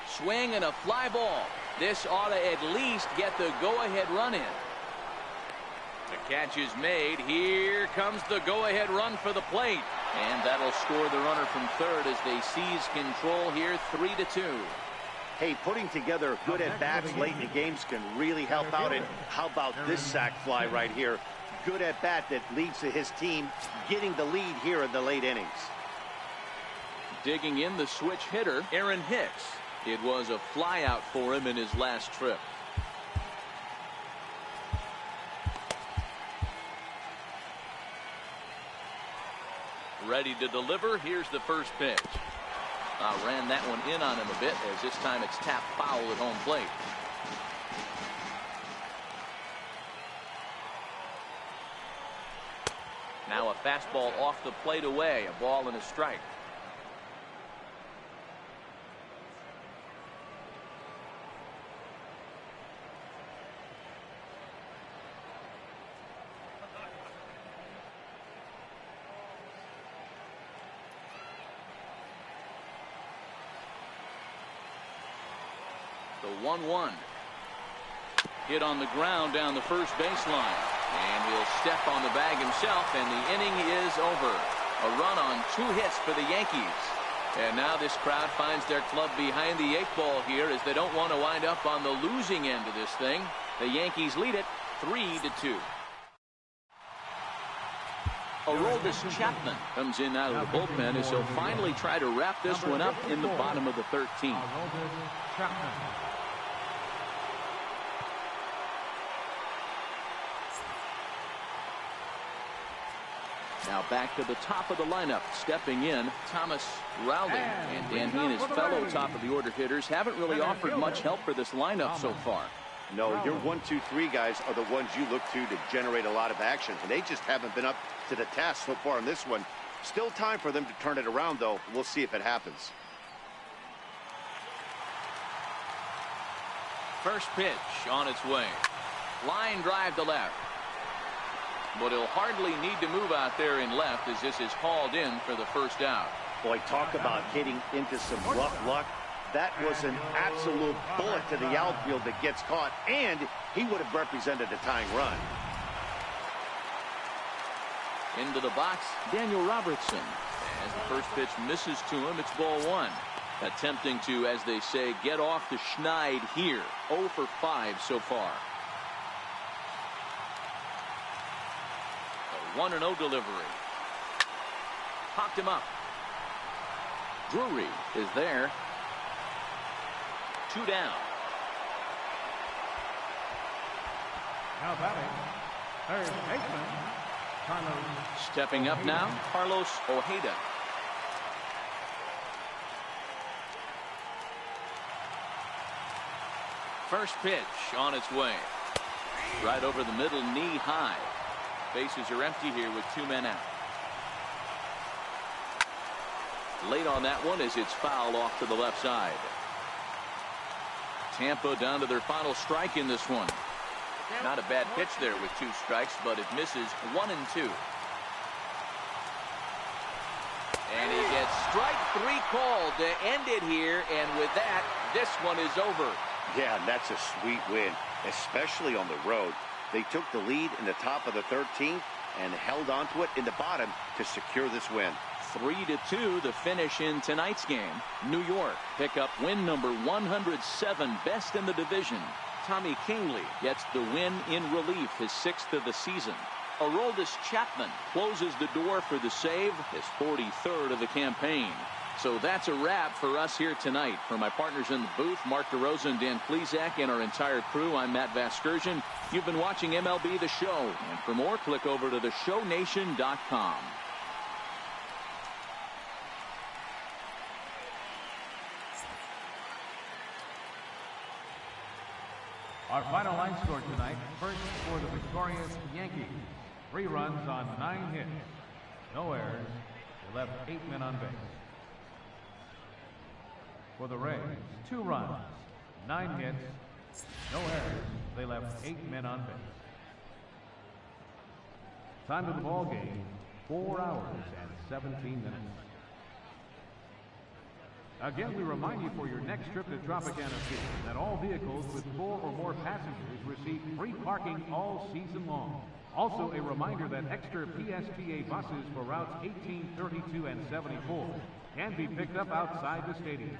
Swing and a fly ball. This ought to at least get the go-ahead run in. The catch is made. Here comes the go-ahead run for the plate. And that'll score the runner from third as they seize control here 3-2. Hey, putting together good at-bats late in the games can really help out. And how about this sac fly right here? Good at-bat that leads to his team getting the lead here in the late innings. Digging in the switch hitter, Aaron Hicks. It was a fly out for him in his last trip. Ready to deliver. Here's the first pitch. Ran that one in on him a bit, as this time it's tapped foul at home plate. Now a fastball off the plate away. A ball and a strike. The 1-1. Hit on the ground down the first baseline. And he'll step on the bag himself, and the inning is over. A run on 2 hits for the Yankees. And now this crowd finds their club behind the 8 ball here, as they don't want to wind up on the losing end of this thing. The Yankees lead it 3-2. Aroldis Chapman comes in out of the bullpen as he'll finally try to wrap this one up in the bottom of the 13th. Now back to the top of the lineup. Stepping in, Thomas Rowley. And Dan, he and his fellow top of the order hitters haven't really offered much help for this lineup so far. No, your 1, 2, 3 guys are the ones you look to generate a lot of action. And they just haven't been up to the task so far in this one. Still time for them to turn it around, though. We'll see if it happens. First pitch on its way. Line drive to left. But he'll hardly need to move out there in left, as this is hauled in for the first out. Boy, talk about getting into some rough luck. That was an absolute bullet to the outfield that gets caught, and he would have represented a tying run. Into the box, Daniel Robertson. As the first pitch misses to him, it's ball 1. Attempting to, as they say, get off the schneid here. 0 for 5 so far. 1-0 delivery. Popped him up. Drury is there. 2 down. Now batting, third baseman, Carlos. Stepping up now, Carlos Ojeda. First pitch on its way. Right over the middle, knee high. Bases are empty here with 2 men out. Late on that one as it's fouled off to the left side. Tampa down to their final strike in this one. Not a bad pitch there with 2 strikes, but it misses 1 and 2. And he gets strike 3 called to end it here, and with that, this one is over. Yeah, and that's a sweet win, especially on the road. They took the lead in the top of the 13th and held on to it in the bottom to secure this win. 3-2 the finish in tonight's game. New York pick up win number 107, best in the division. Tommy Kingley gets the win in relief, his 6th of the season. Aroldis Chapman closes the door for the save, his 43rd of the campaign. So that's a wrap for us here tonight. For my partners in the booth, Mark DeRosa and Dan Plesac, and our entire crew, I'm Matt Vasgersian. You've been watching MLB The Show. And for more, click over to theshownation.com. Our final line score tonight, first for the victorious Yankees. 3 runs on 9 hits. No errors. They left 8 men on base. For the Rays, 2 runs, 9 hits, no errors. They left 8 men on base. Time of the ball game, 4 hours and 17 minutes. Again, we remind you for your next trip to Tropicana Field that all vehicles with 4 or more passengers receive free parking all season long. Also, a reminder that extra PSTA buses for routes 18, 32, and 74 can be picked up outside the stadium.